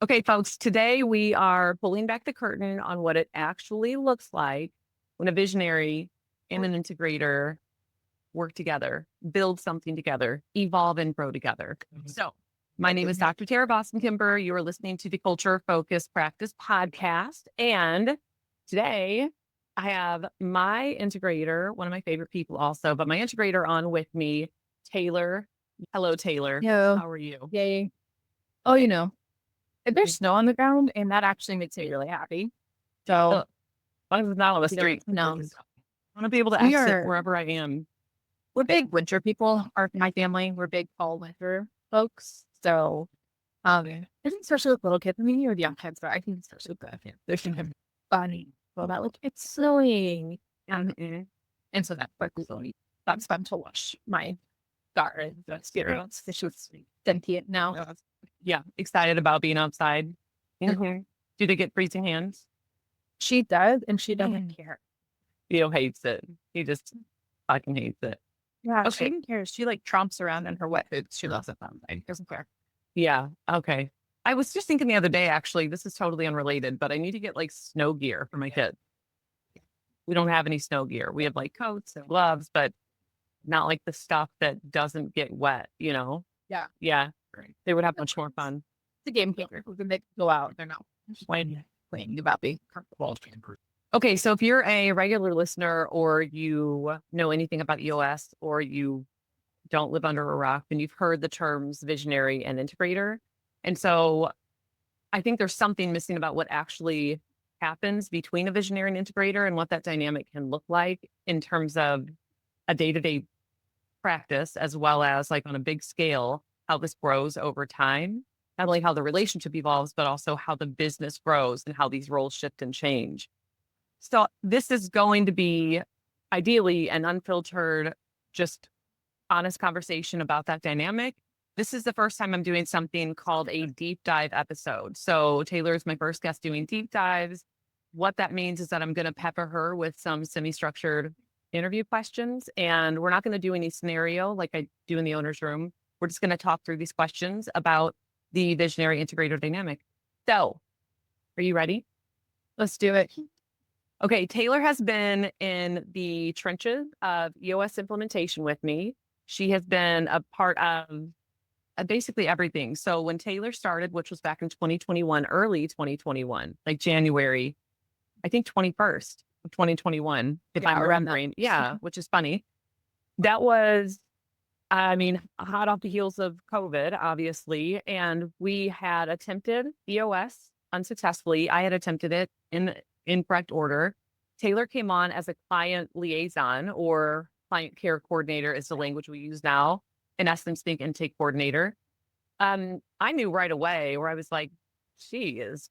Okay, folks, today we are pulling back the curtain on what it actually looks like when a visionary and an integrator work together, build something together, evolve and grow together. So, my name is Dr. Tara Boston Kimber. You are listening to the Culture Focused Practice podcast. And today I have my integrator, one of my favorite people also, but my integrator on with me, Taylor. Hello, Taylor. Yo, How are you? yay. Oh, there's snow on the ground, and that actually makes me really happy. So, As long as it's not on the you know, street. no, I want to be able to we exit are, wherever I am. we're big winter people. My family, we're big fall winter folks. So, I think especially with little kids, I mean, you're the young kids, but I think especially with the family, there's something funny about like, it's snowing. And so that's fun to watch my daughter experience. She's sentient now. Yeah, excited about being outside. Do they get freezing hands? She does, and she doesn't care. Theo hates it. He just fucking hates it. Yeah, she Okay. didn't care. She like tromps around in her wet boots. She loves it. She doesn't care. Yeah. Okay. I was just thinking the other day, actually, this is totally unrelated, but I need to get like snow gear for my kids. We don't have any snow gear. We have like coats and gloves, but not like the stuff that doesn't get wet, you know? Yeah. Yeah. Right. They would have much more fun. It's a game changer. When they go out, they're not playing about being comfortable. Okay, so if you're a regular listener or you know anything about EOS or you don't live under a rock, then you've heard the terms visionary and integrator. And so I think there's something missing about what actually happens between a visionary and integrator and what that dynamic can look like in terms of a day-to-day practice, as well as like on a big scale, how this grows over time. Not only how the relationship evolves, but also how the business grows and how these roles shift and change. So this is going to be ideally an unfiltered, just honest conversation about that dynamic. This is the first time I'm doing something called a deep dive episode. So Taylor is my first guest doing deep dives. What that means is that I'm going to pepper her with some semi-structured interview questions, and we're not going to do any scenario like I do in the owner's room. We're just going to talk through these questions about the visionary integrator dynamic. So are you ready? Let's do it. Okay, Taylor has been in the trenches of EOS implementation with me. She has been a part of basically everything. So when Taylor started, which was back in 2021, early 2021, like January, I think 21st of 2021, if I'm remembering. Yeah, which is funny. That was, I mean, hot off the heels of COVID, obviously. And we had attempted EOS unsuccessfully. I had attempted it in correct order. Taylor came on as a client liaison, or client care coordinator is the language we use now. In essence, think intake coordinator. I knew right away where I was like, she's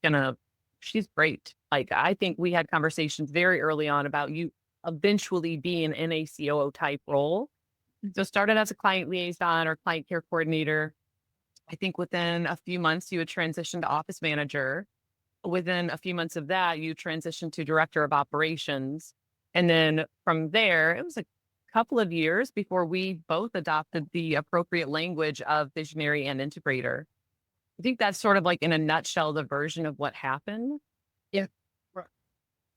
great. Like, I think we had conversations very early on about you eventually being in a COO type role. So started as a client liaison or client care coordinator. I think within a few months, you would transition to office manager. Within a few months of that, you transitioned to director of operations. And then from there, it was a couple of years before we both adopted the appropriate language of visionary and integrator. I think that's sort of like in a nutshell, the version of what happened. Yeah.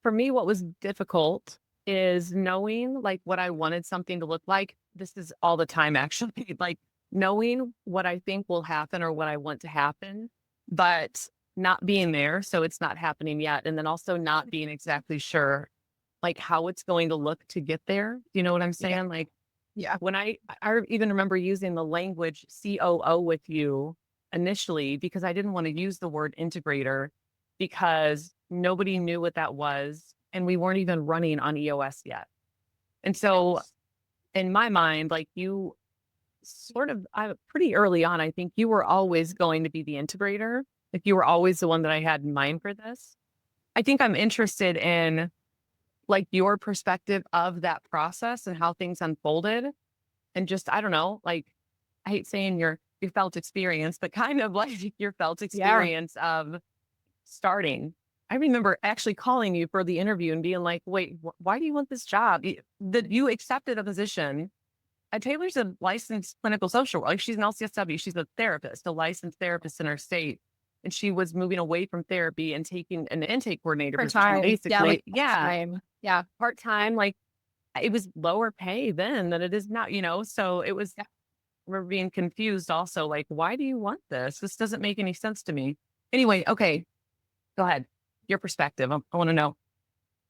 For me, what was difficult is knowing like what I wanted something to look like. This is all the time, actually, like knowing what I think will happen or what I want to happen, but not being there. So it's not happening yet. And then also not being exactly sure like how it's going to look to get there. You know what I'm saying? Yeah. Like, Yeah. when I even remember using the language COO with you initially, because I didn't want to use the word integrator because nobody knew what that was. And we weren't even running on EOS yet. And so in my mind, like you sort of, pretty early on, I think you were always going to be the integrator. Like you were always the one that I had in mind for this. I think I'm interested in like your perspective of that process and how things unfolded. And just, I don't know, like, I hate saying your felt experience, but kind of like your felt experience of starting. I remember actually calling you for the interview and being like, wait, why do you want this job? That you accepted a position. Taylor's a licensed clinical social worker. Like she's an LCSW. She's a therapist, a licensed therapist in her state. and she was moving away from therapy and taking an intake coordinator For position, time. Yeah, basically. like Yeah, time. Yeah. part time. Like it was lower pay then than it is now, So it was, Yeah. we're being confused also. Like, why do you want this? This doesn't make any sense to me. Anyway, okay, go ahead. Your perspective. I want to know.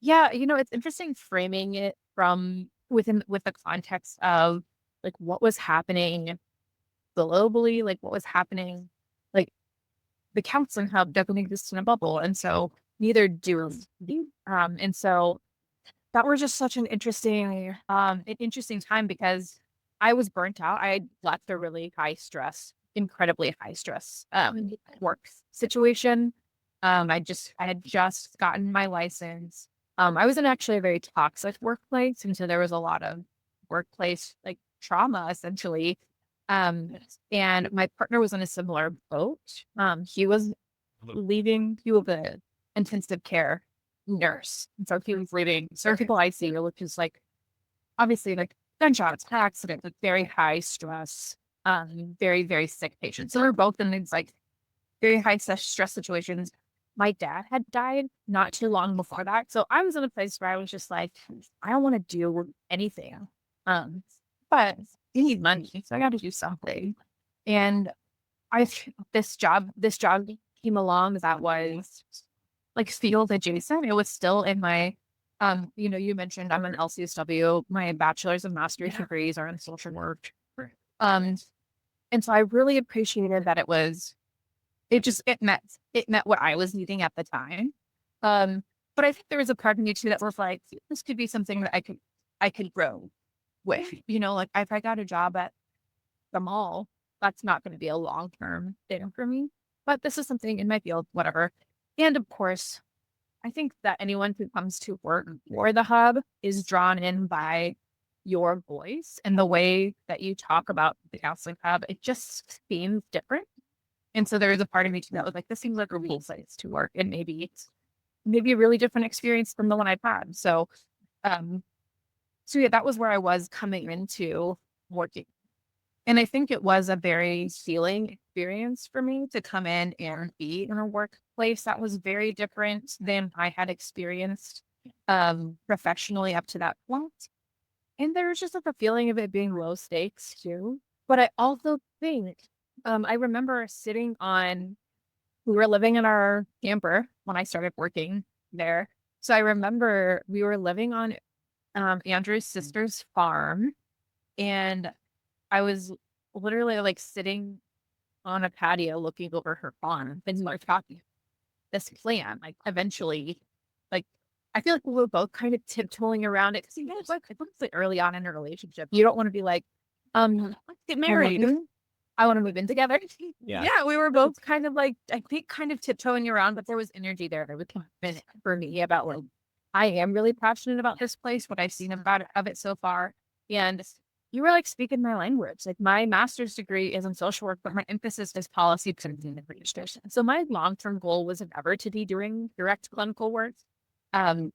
Yeah, it's interesting framing it from with the context of like what was happening globally, like what was happening, like the counseling hub doesn't exist in a bubble, and so neither do we. And so that was just such an interesting time because I was burnt out. I had left a really high stress, incredibly high stress work situation. I had just gotten my license. I was in actually a very toxic workplace, and so there was a lot of workplace like trauma essentially. Um, and my partner was in a similar boat. He was leaving. He was an intensive care nurse, and so he was leaving surgical ICU, which is like obviously like gunshots, accidents, like very high stress, very very sick patients. So we're both in these like very high stress situations. My dad had died not too long before that. So I was in a place where I was just like, I don't want to do anything. Um, but you need money. So I got to do something. And I, this job came along that was like field adjacent. It was still in my, you mentioned I'm an LCSW. My bachelor's and master's degrees are in social work. Um, and so I really appreciated that it met what I was needing at the time. But I think there was a part of me too that was like, this could be something that I could grow with. Like if I got a job at the mall, that's not going to be a long-term thing for me. But this is something in my field, whatever. And of course, I think that anyone who comes to work for the hub is drawn in by your voice and the way that you talk about the counseling hub. It just seems different. And so there was a part of me too that was like, this seems like a cool place to work, and maybe a really different experience from the one I've had. Um, so yeah, that was where I was coming into working. And I think it was a very healing experience for me to come in and be in a workplace that was very different than I had experienced professionally up to that point. And there was just like a feeling of it being low stakes too. But I also think I remember we were living in our camper when I started working there. So I remember we were living on Andrew's sister's farm, and I was literally like sitting on a patio looking over her farm and like talking this plan. Like eventually, like I feel like we were both kind of tiptoeing around it because it's like early on in a relationship. You don't want to be like, let's get married. I want to move in together. Yeah, we were both kind of like, I think, kind of tiptoeing around, but there was energy there. There was convinced for me about like, I am really passionate about this place, what I've seen of it so far. And you were like speaking my language. Like my master's degree is in social work, but my emphasis is policy and administration. So my long-term goal was never to be doing direct clinical work. I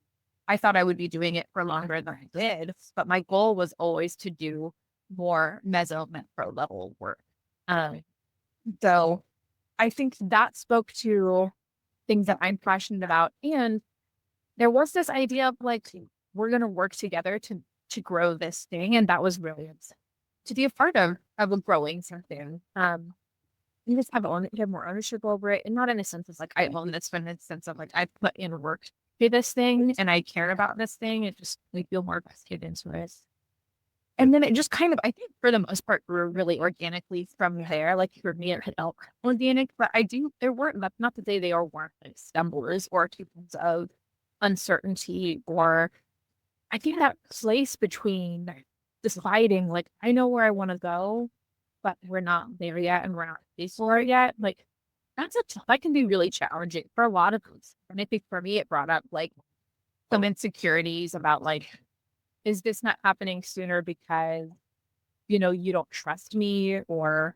thought I would be doing it for longer than I did, but my goal was always to do more macro level work. So I think that spoke to things that I'm passionate about. And there was this idea of like, we're going to work together to grow this thing. And that was really to be a part of growing something. You just have more ownership over it. And not in a sense of like, I own this, but in a sense of like, I put in work to this thing and I care about this thing. It just like feel more vested into it. And then it just kind of, I think for the most part, grew really organically from there. Like for me, it felt organic, but there weren't, that's not to say they weren't like stumblers or types of uncertainty, or I think that place between deciding, like, I know where I want to go, but we're not there yet and we're not ready for it yet. Like, that can be really challenging for a lot of us. And I think for me, it brought up like some insecurities about like, is this not happening sooner because, you don't trust me or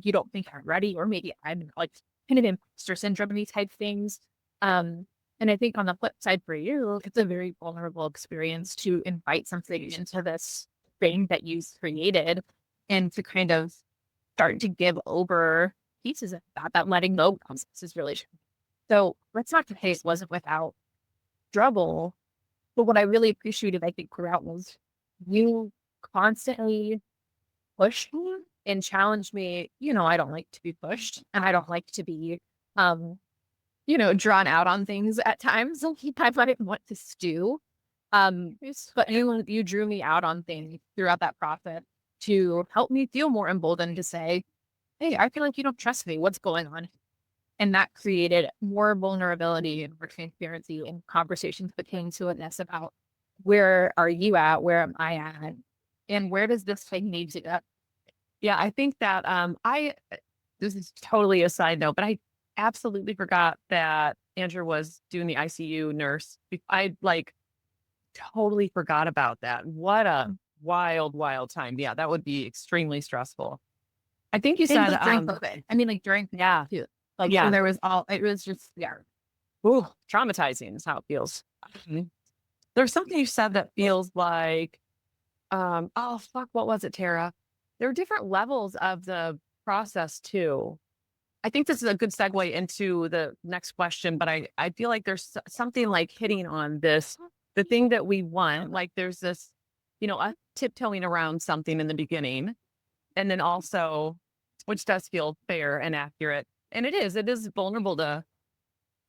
you don't think I'm ready, or maybe I'm like kind of imposter syndrome type things. And I think on the flip side for you, it's a very vulnerable experience to invite something into this thing that you've created and to kind of start to give over pieces of that letting go process is really. So that's not the case. Wasn't without struggle, but what I really appreciated, I think, throughout was you constantly pushed me and challenged me. I don't like to be pushed, and I don't like to be, drawn out on things at times. I might want to stew. But you drew me out on things throughout that process to help me feel more emboldened to say, hey, I feel like you don't trust me. What's going on? And that created more vulnerability and more transparency and conversations between two of us about where are you at? Where am I at? And where does this thing need to go? Yeah, I think that this is totally a side note, but I absolutely forgot that Andrew was doing the ICU nurse. I like totally forgot about that. What a wild, wild time. Yeah, that would be extremely stressful. I think you said during COVID. I mean, like during yeah. too. Like Yeah. so there was it was just Ooh, traumatizing is how it feels. There's something you said that feels like oh fuck, what was it, Tara? There are different levels of the process too. I think this is a good segue into the next question, but I feel like there's something like hitting on this, the thing that we want. Like there's this, us tiptoeing around something in the beginning, and then also, which does feel fair and accurate, and it is vulnerable to.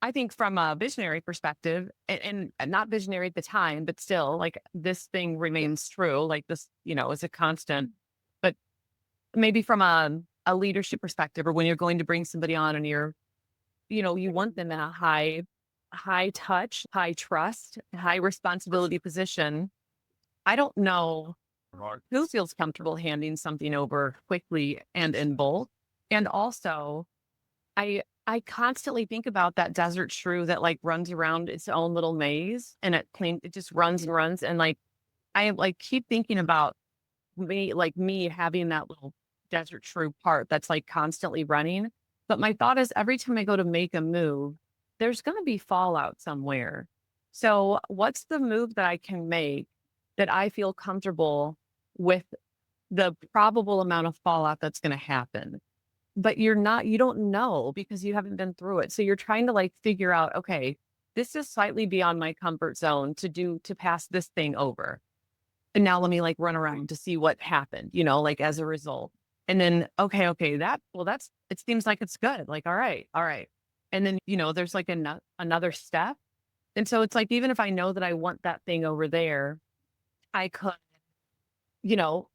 I think from a visionary perspective, and not visionary at the time, but still, like this thing remains true. Like this, is a constant. But maybe from a leadership perspective, or when you're going to bring somebody on and you want them in a high touch, high trust, high responsibility position. I don't know who feels comfortable handing something over quickly and in bulk. And also, I constantly think about that desert shrew that like runs around its own little maze, and it just runs and runs. And like, I like keep thinking about me having that little desert shrew part that's like constantly running. But my thought is every time I go to make a move, there's going to be fallout somewhere. So what's the move that I can make that I feel comfortable with the probable amount of fallout that's going to happen? But you don't know because you haven't been through it. So you're trying to like figure out, okay, this is slightly beyond my comfort zone to pass this thing over. And now let me like run around to see what happened, like as a result. And then, okay, it seems like it's good. Like, all right. And then, there's like another step. And so it's like, even if I know that I want that thing over there, I could, you know,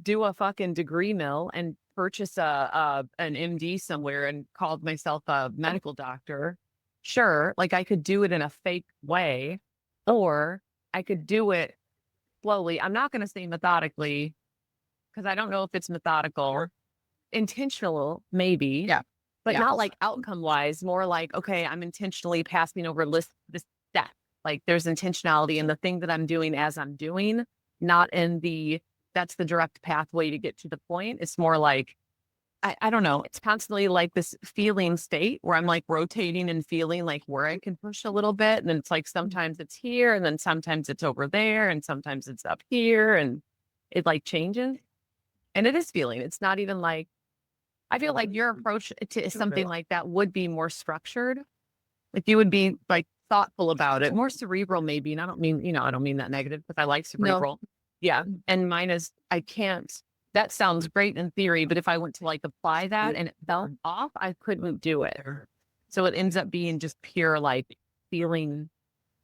do a fucking degree mill and purchase an MD somewhere and called myself a medical doctor. Sure, like I could do it in a fake way, or I could do it slowly. I'm not going to say methodically because I don't know if it's methodical, intentional, maybe. Yeah. But Yeah. not like outcome wise, more like, okay, I'm intentionally passing over this step. Like there's intentionality in the thing that I'm doing as I'm doing, not in that's the direct pathway to get to the point. It's more like, I don't know. It's constantly like this feeling state where I'm like rotating and feeling like where I can push a little bit. And then it's like sometimes it's here and then sometimes it's over there and sometimes it's up here and it like changes. And it is feeling. It's not even like, I feel like your approach to something like that would be more structured. Like you would be like thoughtful about it, more cerebral maybe. And I don't mean that negative because I like cerebral. No. Yeah. And mine is, that sounds great in theory, but if I went to like apply that and it fell off, I couldn't do it. So it ends up being just pure like feeling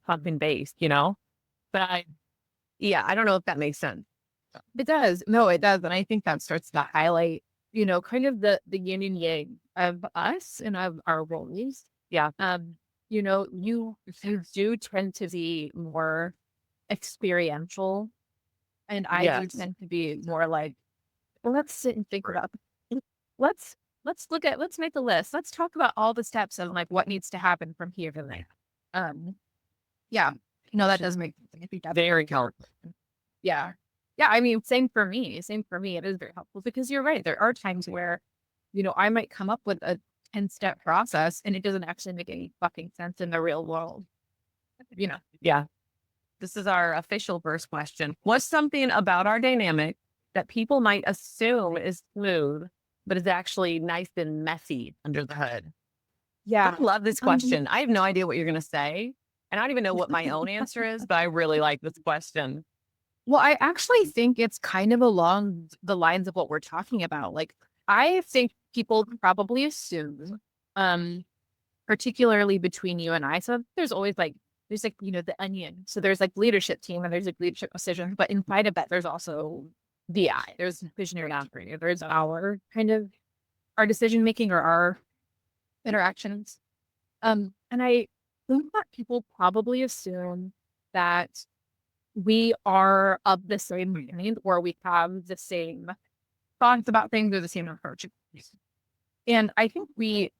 pumping based, But I don't know if that makes sense. It does. No, it does. And I think that starts to highlight, kind of the yin and yang of us and of our roles. Yeah. You do tend to be more experiential, and I do tend to be more like, well, let's sit and think about let's make a list. Let's talk about all the steps of like what needs to happen from here to there. Yeah. That does make very helpful. Yeah. Yeah. I mean, same for me. It is very helpful because you're right. There are times where, I might come up with a 10-step process and it doesn't actually make any fucking sense in the real world. Yeah. This is our official first question. What's something about our dynamic that people might assume is smooth, but is actually nice and messy under the hood? Yeah. I love this Um, question. I have no idea what you're going to say. And I don't even know what my own answer is, but I really like this question. well, I actually think it's kind of along the lines of what we're talking about. Like, I think people probably assume, um, particularly between you and I. So there's always like there's like, the onion. So there's like leadership team and there's like leadership decisions, but inside of that there's also VI. There's visionary operator. There's our kind of our decision making or our interactions. And I think that people probably assume that we are of the same mind or we have the same thoughts about things or the same approach. And I think we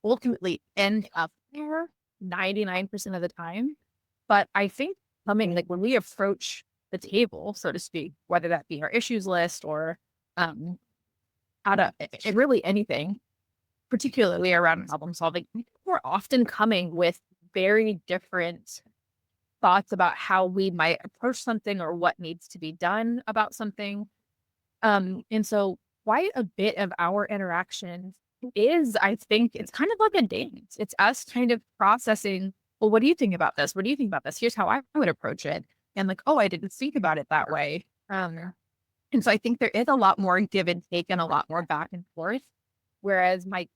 ultimately end up there 99% of the time. But I think coming like when we approach the table, so to speak, whether that be our issues list or um out of really anything, particularly around problem solving, we're often coming with very different thoughts about how we might approach something or what needs to be done about something. And so quite a bit of our interaction is, I think, it's kind of like a dance. It's us kind of processing, well, what do you think about this? What do you think about this? Here's how I would approach it. And like, oh, I didn't think about it that way. And so I think there is a lot more give and take and a lot more back and forth. Whereas my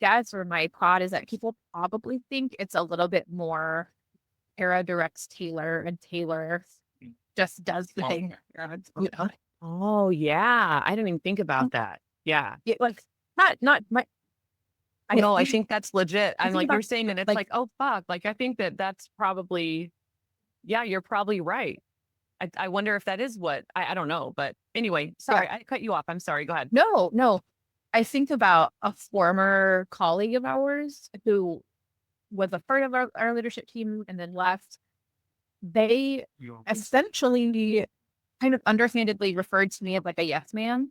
guess or my thought is that people probably think it's a little bit more Tara directs Taylor and Taylor just does the thing. Oh, yeah. I didn't even think about that. Yeah. Yeah, like not my. No, I think that's legit. I'm think like, about you're saying, and it's like, oh, fuck. Like, I think that that's probably, yeah, you're probably right. I wonder if that is what, I don't know. But anyway, sorry, I cut you off. I'm sorry. Go ahead. No. I think about a former colleague of ours who was a part of our leadership team and then left. They essentially kind of underhandedly referred to me as like a yes man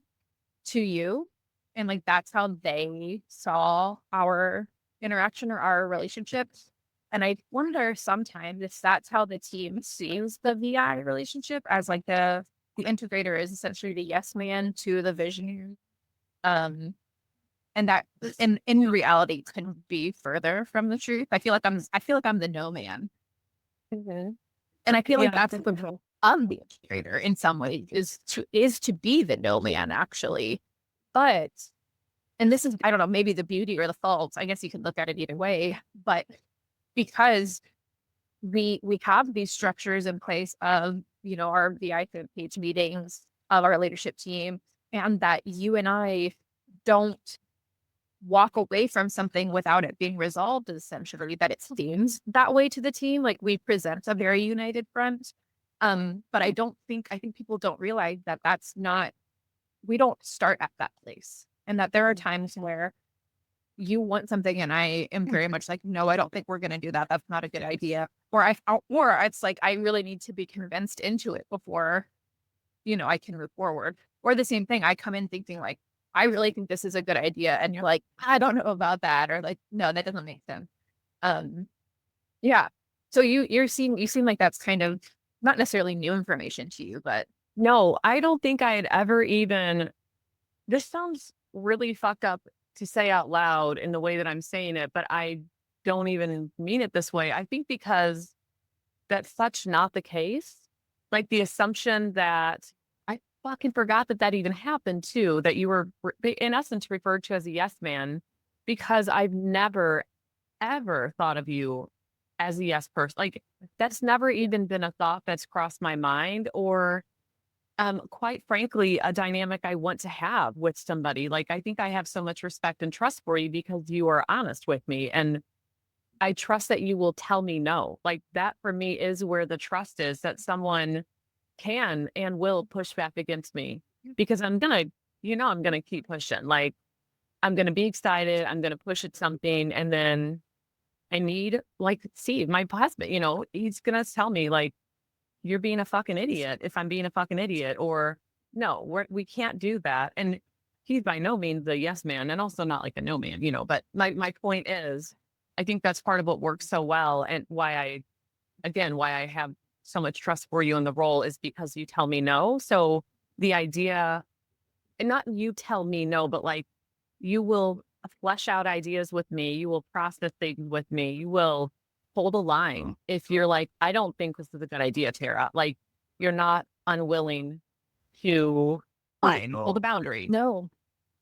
to you. And like that's how they saw our interaction or our relationships. And I wonder sometimes if that's how the team sees the VI relationship as like the integrator is essentially the yes man to the visionary. And that in reality couldn't be further from the truth. I feel like I'm the no man. Mhm. And I feel like that's the role of the integrator in some ways is to be the no man actually. But and this is, I don't know, maybe the beauty or the fault. I guess you could look at it either way. But because we have these structures in place of, our VI page meetings of our leadership team, and that you and I don't walk away from something without it being resolved, essentially, that it seems that way to the team. Like we present a very united front. But I think people don't realize that that's not, we don't start at that place. And that there are times where you want something and I am very much like, no, I don't think we're going to do that. That's not a good idea. Or it's like, I really need to be convinced into it before, I can move forward. Or the same thing, I come in thinking like, I really think this is a good idea. And you're like, I don't know about that. Or like, no, that doesn't make sense. Yeah. So you seem like that's kind of not necessarily new information to you, but No, I don't think I had ever even, this sounds really fucked up to say out loud in the way that I'm saying it, but I don't even mean it this way. I think because that's such not the case. Like the assumption that I fucking forgot that that even happened too, that you were in essence referred to as a yes man, because I've never, ever thought of you as a yes person. Like that's never even been a thought that's crossed my mind or quite frankly, a dynamic I want to have with somebody. Like, I think I have so much respect and trust for you because you are honest with me. And I trust that you will tell me no. Like, that for me is where the trust is that someone can and will push back against me because I'm going to keep pushing. Like, I'm going to be excited. I'm going to push at something. And then I need, like, Steve, my husband, he's going to tell me, like, you're being a fucking idiot if I'm being a fucking idiot, or no, we can't do that. And he's by no means the yes man and also not like a no man, but my point is, I think that's part of what works so well. And why I have so much trust for you in the role is because you tell me no. So the idea, and not you tell me no, but like you will flesh out ideas with me. You will process things with me. You will hold a line. If you're like, I don't think this is a good idea, Tara, like you're not unwilling to hold a boundary. No.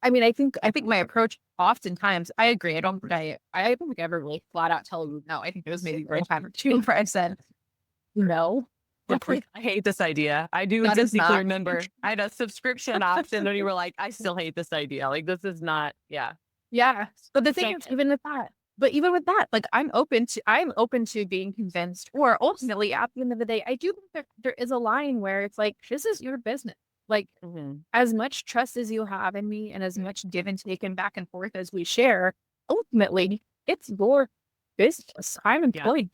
I mean, I think my approach oftentimes, I agree. I don't think I ever really flat out tell you no. I think it was maybe one time or two where I said no. I hate this idea. I do That is distinctly not- remember I had a subscription option and you were like, I still hate this idea. Like this is not, yeah. Yeah. But the thing So- is, even with that, like I'm open to being convinced, or ultimately at the end of the day, I do think that there is a line where it's like, this is your business. Like as much trust as you have in me and as much give and take and back and forth as we share, ultimately it's your business. I'm employed.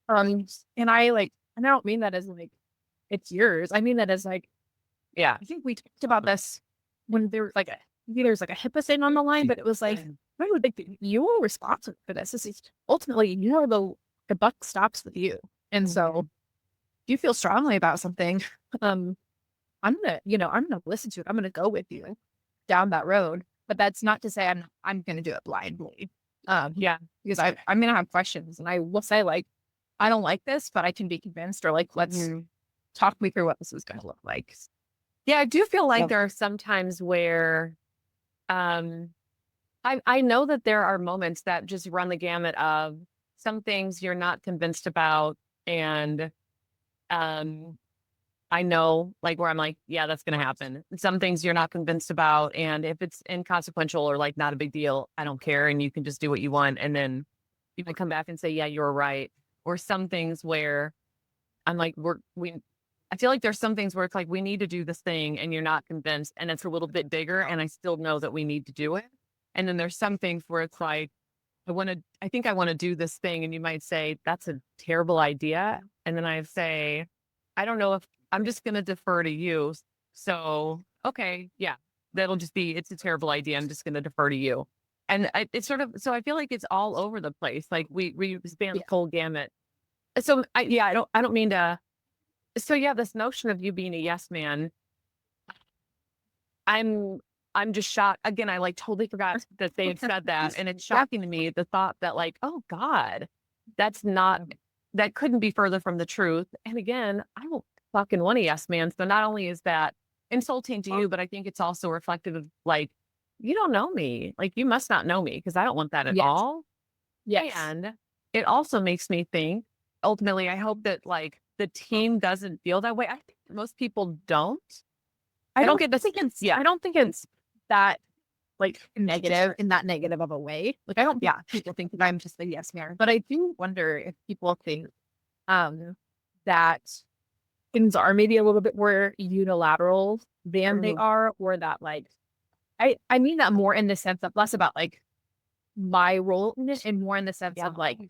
And I don't mean that as like it's yours. I mean that as like, Yeah. I think we talked about this when there was like maybe there's like a HIPAA thing on the line, but it was like, I would think that you are responsible for this. This is ultimately, the buck stops with you. And so if you feel strongly about something, I'm gonna listen to it. I'm gonna go with you down that road. But that's not to say I'm gonna do it blindly. Yeah. Because I'm gonna have questions, and I will say like, I don't like this, but I can be convinced, or like, let's talk me through what this is gonna look like. Yeah, I do feel like Yep. there are some times where I know that there are moments that just run the gamut of some things you're not convinced about. And I know like where I'm like, yeah, that's gonna happen. And some things you're not convinced about. And if it's inconsequential or like not a big deal, I don't care. And you can just do what you want. And then you can come back and say, yeah, you're right. Or some things where I'm like, I feel like there's some things where it's like, we need to do this thing and you're not convinced and it's a little bit bigger and I still know that we need to do it. And then there's some things where it's like, I think I want to do this thing. And you might say, that's a terrible idea. And then I say, I don't know if I'm just going to defer to you. So, okay. Yeah, that'll just be, it's a terrible idea. I'm just going to defer to you. And it's sort of, so I feel like it's all over the place. Like we span the whole gamut. So I don't mean to. So yeah, this notion of you being a yes man, I'm just shocked. Again, I like totally forgot that they had said that. And it's shocking to me the thought that like, oh God, that couldn't be further from the truth. And again, I don't fucking want a yes man. So not only is that insulting to you, but I think it's also reflective of like, you don't know me. Like you must not know me because I don't want that at all. Yes. And it also makes me think, ultimately, I hope that like the team doesn't feel that way. I think most people don't. I don't think it's that like negative in that negative of a way. Like I don't people think that I'm just a yes man, but I do wonder if people think that things are maybe a little bit more unilateral than they are, or that like I mean that more in the sense of less about like my role in it and more in the sense of like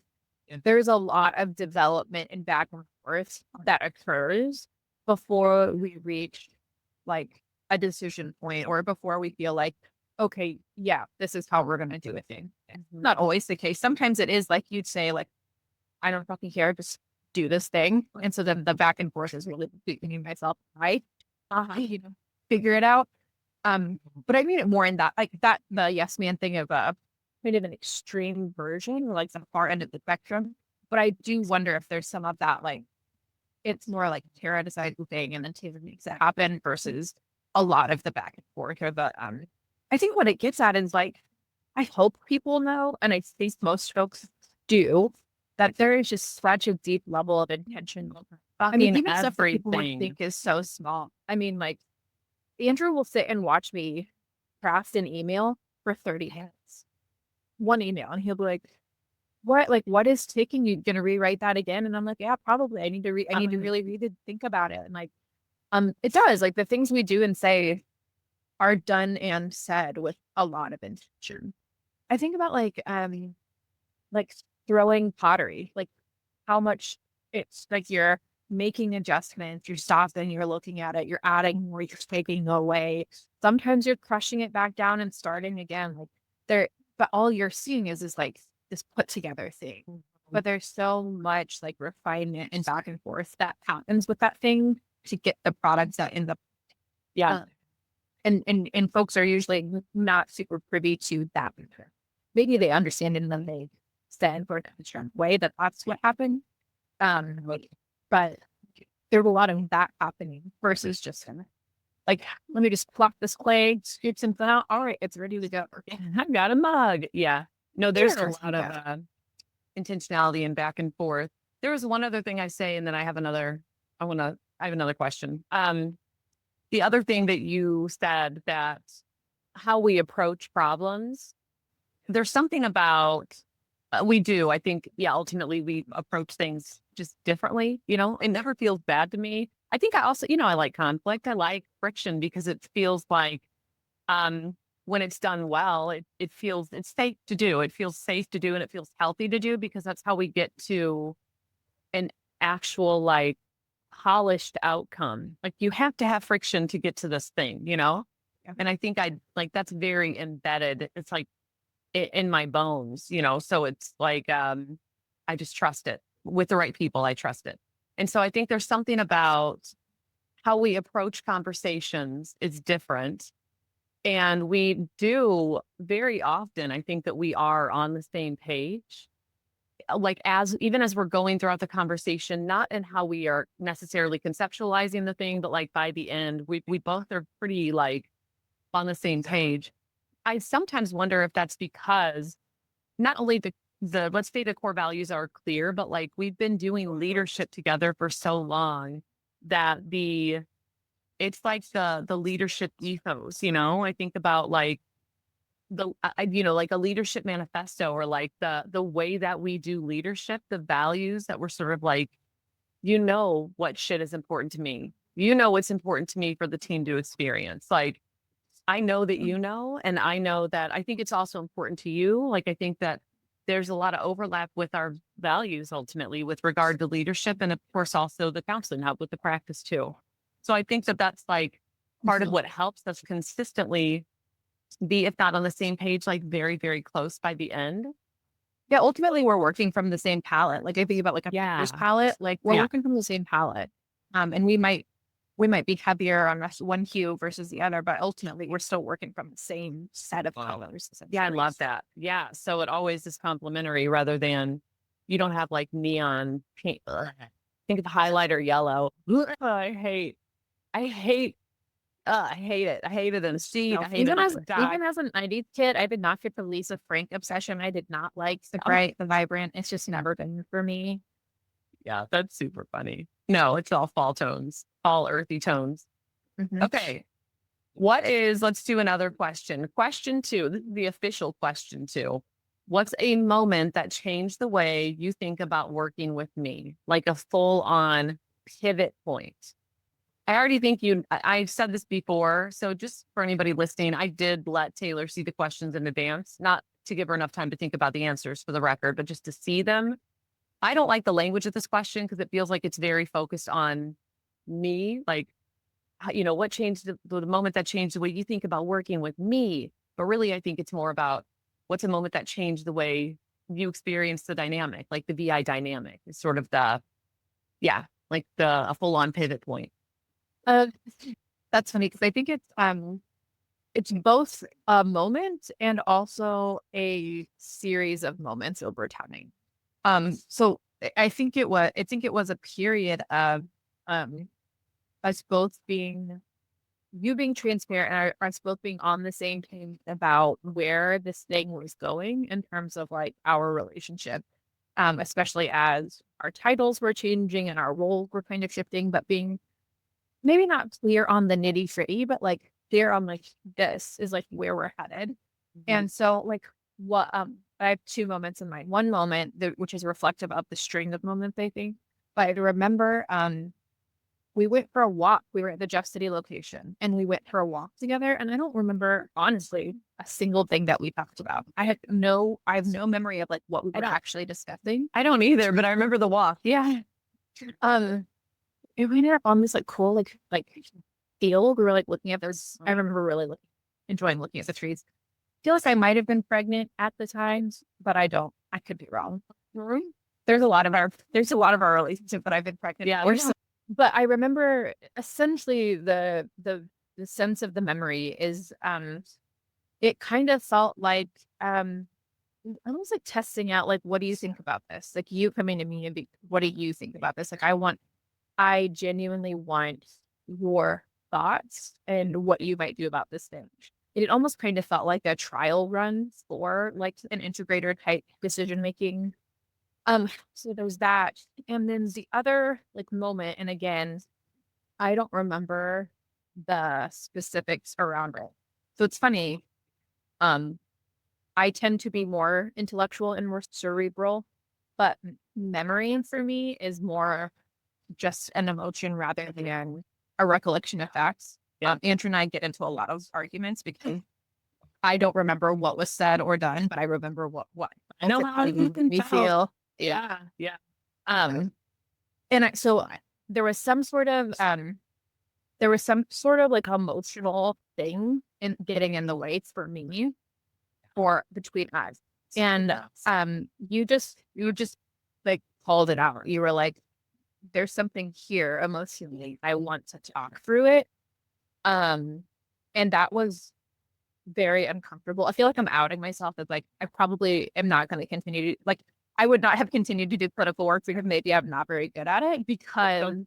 there's a lot of development and back and forth that occurs before we reach like a decision point or before we feel like, okay, yeah, this is how we're going to do it. Not always the case. Sometimes it is like you'd say like, I don't fucking care, just do this thing. And so then the back and forth is really between myself, right? Figure it out. But I mean it more in that, like that, the yes man thing of kind of an extreme version, like the far end of the spectrum. But I do wonder if there's some of that, like, it's more like Tara decides the thing and then Taylor makes it happen versus a lot of the back and forth or the, I think what it gets at is like, I hope people know, and I think most folks do, that there is just such a deep level of intention. I mean, even stuff that people would think is so small. I mean, like, Andrew will sit and watch me craft an email for 30 minutes. One email, and he'll be like, what is taking you? Gonna rewrite that again? And I'm like, yeah, probably. I need to really read it, think about it. And like, it does, like the things we do and say are done and said with a lot of intention. I think about like throwing pottery, like how much it's like you're making adjustments, you're stopping, you're looking at it, you're adding more, you're taking away. Sometimes you're crushing it back down and starting again. Like but all you're seeing is like this put together thing. But there's so much like refinement and back and forth that happens with that thing to get the products that end up and folks are usually not super privy to that. Maybe they understand it and then they stand for it in a certain way that that's what happened. But there's a lot of that happening versus just like, let me just plop this clay, scoop something out. All right, it's ready to go. I've got a mug. Yeah. No, there's a Cheers. lot of intentionality and back and forth. There was one other thing I say, and then I have another question. The other thing that you said, that how we approach problems, there's something about we do. I think, yeah, ultimately we approach things just differently. It never feels bad to me. I think I also, I like conflict. I like friction because it feels like when it's done well, it's safe to do. It feels safe to do, and it feels healthy to do, because that's how we get to an actual like polished outcome. Like, you have to have friction to get to this thing. Yeah. And I think that's very embedded. It's like in my bones. So it's like I just trust it with the right people. I trust it. And so I think there's something about how we approach conversations is different. And we do very often, I think that we are on the same page, like even as we're going throughout the conversation, not in how we are necessarily conceptualizing the thing, but like by the end, we both are pretty like on the same page. I sometimes wonder if that's because not only the let's say the core values are clear, but like we've been doing leadership together for so long that it's like the leadership ethos. I think about like like a leadership manifesto, or like the way that we do leadership, the values that we're sort of like, what shit is important to me. What's important to me for the team to experience. Like, I know that and I know that I think it's also important to you. Like, I think that there's a lot of overlap with our values ultimately with regard to leadership, and of course also the counseling help with the practice too. So I think that that's like part of what helps us consistently be, if not on the same page, like very, very close by the end. Yeah, ultimately we're working from the same palette. Like, I think about like a painter's palette, like we're working from the same palette. And we might be heavier on one hue versus the other, but ultimately we're still working from the same set of colors. Yeah, I love that. Yeah. So it always is complementary rather than you don't have like neon paint. Think of the highlighter yellow. I hate it. I hate it in a sheet. I hate Even it as in a dye. even as an 90s kid, I did not get the Lisa Frank obsession. I did not like the bright, the vibrant. It's just never been for me. Yeah, that's super funny. No, it's all fall tones, all earthy tones. Okay. Let's do another question. Question 2, this is the official question 2. What's a moment that changed the way you think about working with me? Like a full on pivot point. I already think I've said this before. So just for anybody listening, I did let Taylor see the questions in advance, not to give her enough time to think about the answers for the record, but just to see them. I don't like the language of this question because it feels like it's very focused on me. Like, what changed the moment that changed the way you think about working with me? But really, I think it's more about what's a moment that changed the way you experience the dynamic, like the VI dynamic is sort of like a full on pivot point. That's funny because I think it's both a moment and also a series of moments over time. So I think it was a period of us both being transparent and us both being on the same page about where this thing was going in terms of like our relationship. Especially as our titles were changing and our roles were kind of shifting, but being maybe not clear on the nitty gritty, but like clear on like this is like where we're headed. And so like I have 2 moments in mind. One moment which is reflective of the string of moments, I think. But I remember we went for a walk. We were at the Jeff City location and we went for a walk together. And I don't remember honestly a single thing that we talked about. I have no memory of like what we were actually discussing. I don't either, but I remember the walk. Yeah. And we ended up on this like cool like field. We were like looking at those. I remember really enjoying looking at the trees. I feel like I might have been pregnant at the time, but I don't. I could be wrong. There's a lot of our relationship that I've been pregnant. Yeah. But I remember essentially the the sense of the memory is, it kind of felt like, almost like testing out, like, what do you think about this? Like you coming to me and what do you think about this? Like I genuinely want your thoughts and what you might do about this thing. It almost kind of felt like a trial run for like an integrator type decision making. So there's that. And then the other like moment, and again, I don't remember the specifics around it. So it's funny. Um, I tend to be more intellectual and more cerebral, but memory for me is more just an emotion rather than a recollection of facts. Andrew and I get into a lot of arguments because I don't remember what was said or done, but I remember what I know how you can we tell. feel. Yeah. Yeah. So there was some sort of like emotional thing in getting in the way for me for between us. And you just like called it out. You were like, there's something here emotionally. I want to talk through it. And that was very uncomfortable. I feel like I'm outing myself as like, I probably am not going to continue to, like, I would not have continued to do political work because maybe I'm not very good at it because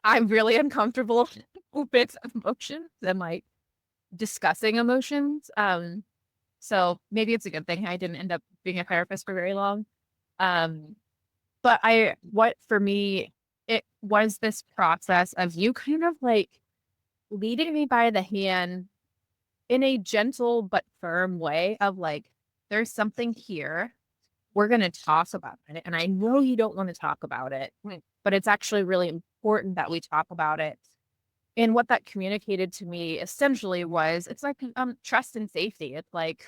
I'm really uncomfortable with emotions and like discussing emotions. So maybe it's a good thing I didn't end up being a therapist for very long. But what for me, it was this process of you kind of like leading me by the hand in a gentle but firm way of like, there's something here. We're going to talk about it. And I know you don't want to talk about it, but it's actually really important that we talk about it. And what that communicated to me essentially was it's like trust and safety. It's like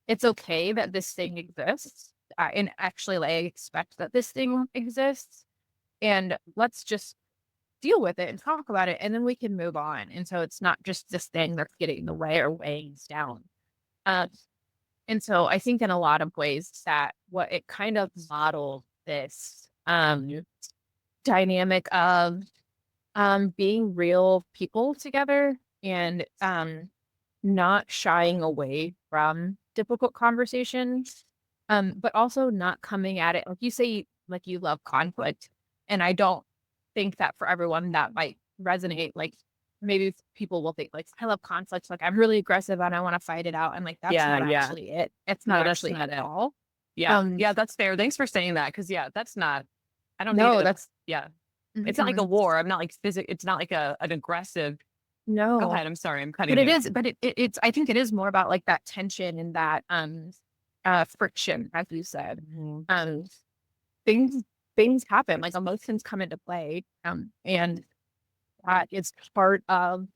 it's okay that this thing exists. And actually, like, I expect that this thing exists. And let's just deal with it and talk about it. And then we can move on. And so it's not just this thing that's getting in the way or weighing us down. And so I think in a lot of ways that what it kind of modeled this dynamic of being real people together and not shying away from difficult conversations, but also not coming at it like you say, like you love conflict. And I don't think that for everyone that might resonate. Like maybe people will think like I love conflict, like I'm really aggressive and I want to fight it out, and like that's not actually it. It's not actually not at all. Yeah, that's fair. Thanks for saying that because that's not. I don't No, need it. that's It's not like a war. I'm not like It's not like an aggressive. no. Go ahead. I'm sorry. I'm cutting. But it is. But it's. I think it is more about like that tension and that friction, as you said. Things happen. Like emotions come into play. And that is part of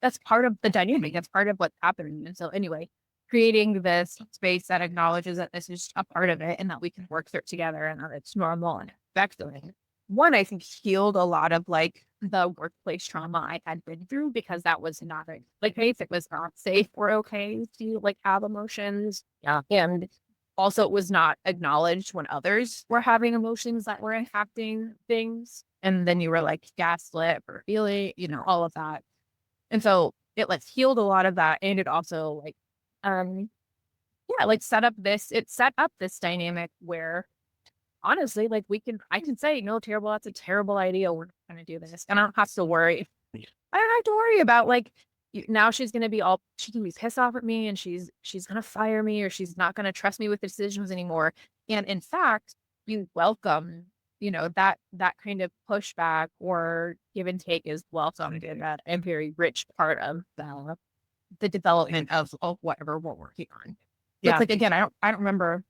the dynamic. That's part of what's happening. And so anyway, creating this space that acknowledges that this is a part of it and that we can work through it together and that it's normal and expected. One, I think healed a lot of like the workplace trauma I had been through because that was not like it was not safe or okay to like have emotions. Yeah. And also it was not acknowledged when others were having emotions that were impacting things. And then you were like gaslit or feeling, all of that. And so it like healed a lot of that. And it also like, set up this dynamic where honestly, like I can say, no, terrible, that's a terrible idea. We're not going to do this. And I don't have to worry. I don't have to worry about like, now she can be pissed off at me and she's going to fire me or she's not going to trust me with decisions anymore. And in fact, you welcome, that kind of pushback or give and take is welcomed in that and very rich part of the development of whatever we're working on. Yeah. Like, again, I don't remember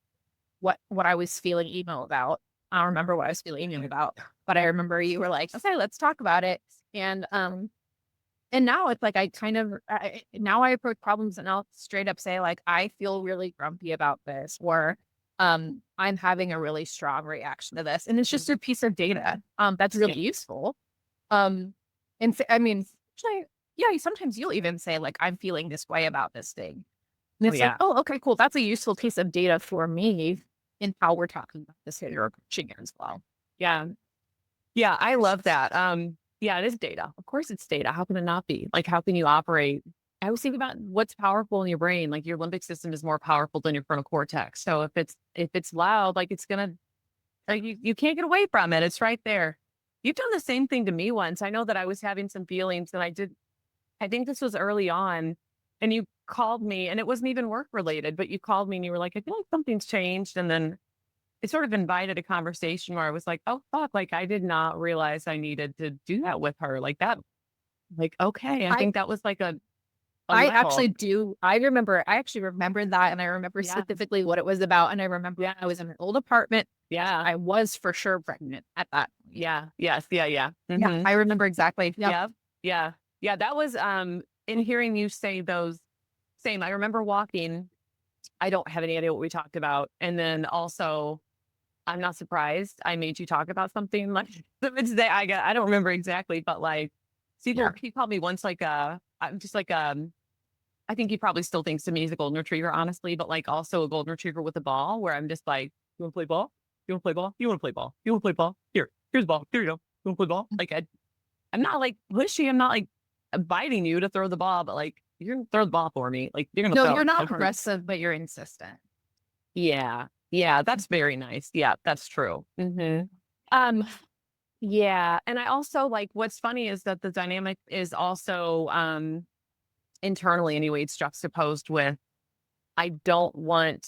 what I was feeling emo about. I don't remember what I was feeling emo about, but I remember you were like, okay, let's talk about it. And now it's like, now I approach problems and I'll straight up say like, I feel really grumpy about this, or I'm having a really strong reaction to this. And it's just a piece of data that's really useful. And I mean, sometimes you'll even say like, I'm feeling this way about this thing. And it's like, oh, okay, cool. That's a useful piece of data for me in how we're talking about this here or coaching as well. Yeah. Yeah, I love that. Yeah, it is data. Of course it's data. How can it not be? Like, how can you operate? I always think about what's powerful in your brain. Like your limbic system is more powerful than your frontal cortex. So if it's loud, like it's gonna like you can't get away from it. It's right there. You've done the same thing to me once. I know that I was having some feelings and I think this was early on, and you called me and it wasn't even work related, but you called me and you were like, I feel like something's changed. And then it sort of invited a conversation where I was like, oh fuck, like I did not realize I needed to do that with her. Like that, like, okay. I I think that was like a I level. actually do. I actually remember that, and I remember Yeah. specifically what it was about. And I remember Yeah. I was in an old apartment. Yeah. I was for sure pregnant at that point. Yeah. Yes. Yeah. Yeah. Yeah, Hmm. I remember exactly. Yep. Yeah. Yeah. Yeah. That was in hearing you say those same. I remember walking. I don't have any idea what we talked about. And then also I'm not surprised I made you talk about something like the next day. I don't remember exactly, but like Yeah. he called me once like I'm just like I think he probably still thinks of me as a golden retriever, honestly, but like also a golden retriever with a ball where I'm just like, you want to play ball? You want to play ball? You want to play ball? You want to play ball? Here's the ball. Here you go. You want to play ball? Like I'm not like pushy. I'm not like biting you to throw the ball, but like you're gonna throw the ball for me. Like you're gonna No, throw you're it. not Okay. aggressive, but you're insistent. Yeah. Yeah. That's very nice. Yeah, that's true. Um, yeah. And I also like what's funny is that the dynamic is also internally anyway, it's juxtaposed with I don't want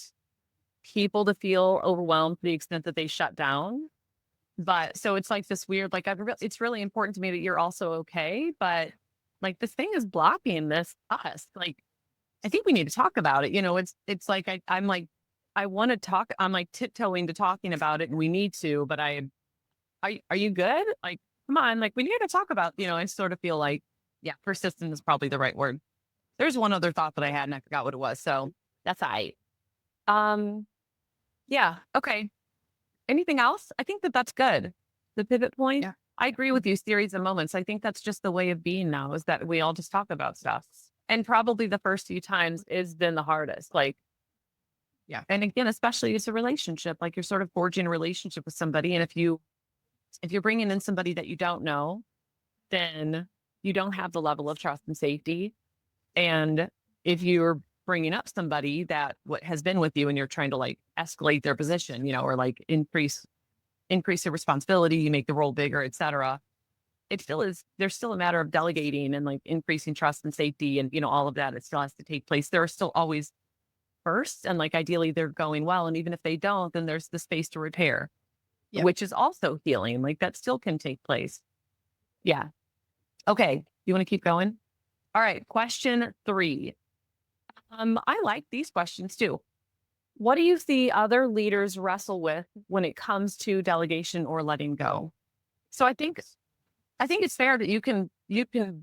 people to feel overwhelmed to the extent that they shut down. But so it's like this weird, like it's really important to me that you're also okay. But like this thing is blocking this us. Like I think we need to talk about it. You know, it's like I'm like I want to talk. I'm like tiptoeing to talking about it, and we need to. But are you good? Like, come on, like we need to talk about. You know, I sort of feel like yeah, persistent is probably the right word. There's one other thought that I had, and I forgot what it was. So that's all right. Um, yeah, okay. Anything else? I think that that's good. The pivot point. Yeah. I agree with you. Series of moments. I think that's just the way of being now. Is that we all just talk about stuff, and probably the first few times is then the hardest. Like Yeah. and again, especially it's a relationship, like you're sort of forging a relationship with somebody. And if you're bringing in somebody that you don't know, then you don't have the level of trust and safety. And if you're bringing up somebody that what has been with you and you're trying to like escalate their position, you know, or like increase their responsibility, you make the role bigger, et cetera. It still is, there's still a matter of delegating and like increasing trust and safety and, you know, all of that. It still has to take place. There are still always first and like ideally they're going well. And even if they don't, then there's the space to repair, Yep. which is also healing. Like that still can take place. Yeah. Okay. You want to keep going? All right. Question 3. I like these questions too. What do you see other leaders wrestle with when it comes to delegation or letting go? So I think it's fair that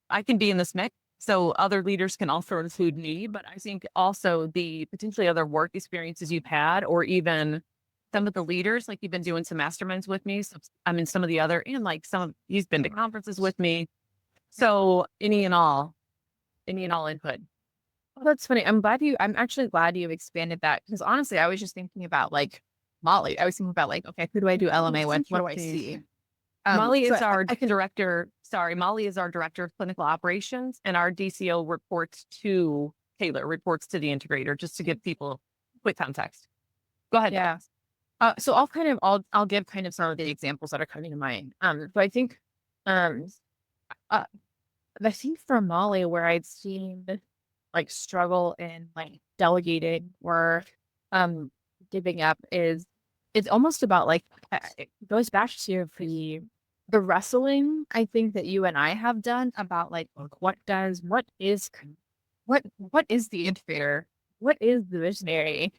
I can be in this mix. So other leaders can also include me, but I think also the potentially other work experiences you've had, or even some of the leaders, like you've been doing some masterminds with me. So I mean, some of the other, and like you've been to conferences with me. So any and all input. Oh, that's funny. I'm actually glad you expanded that because honestly, I was just thinking about like Molly. I was thinking about like, okay, who do I do LMA with? What do I see? Molly So is our I can, director. Sorry, Molly is our director of clinical operations, and our DCO reports to Taylor, reports to the integrator, just to give people quick context. Go ahead. yeah. So I'll give kind of some of the examples that are coming to mind. So um, uh, I think for Molly, where I'd seen like struggle in like delegating or giving up is it's almost about like it goes back to the wrestling I think that you and I have done about like what is the integrator? What is the visionary?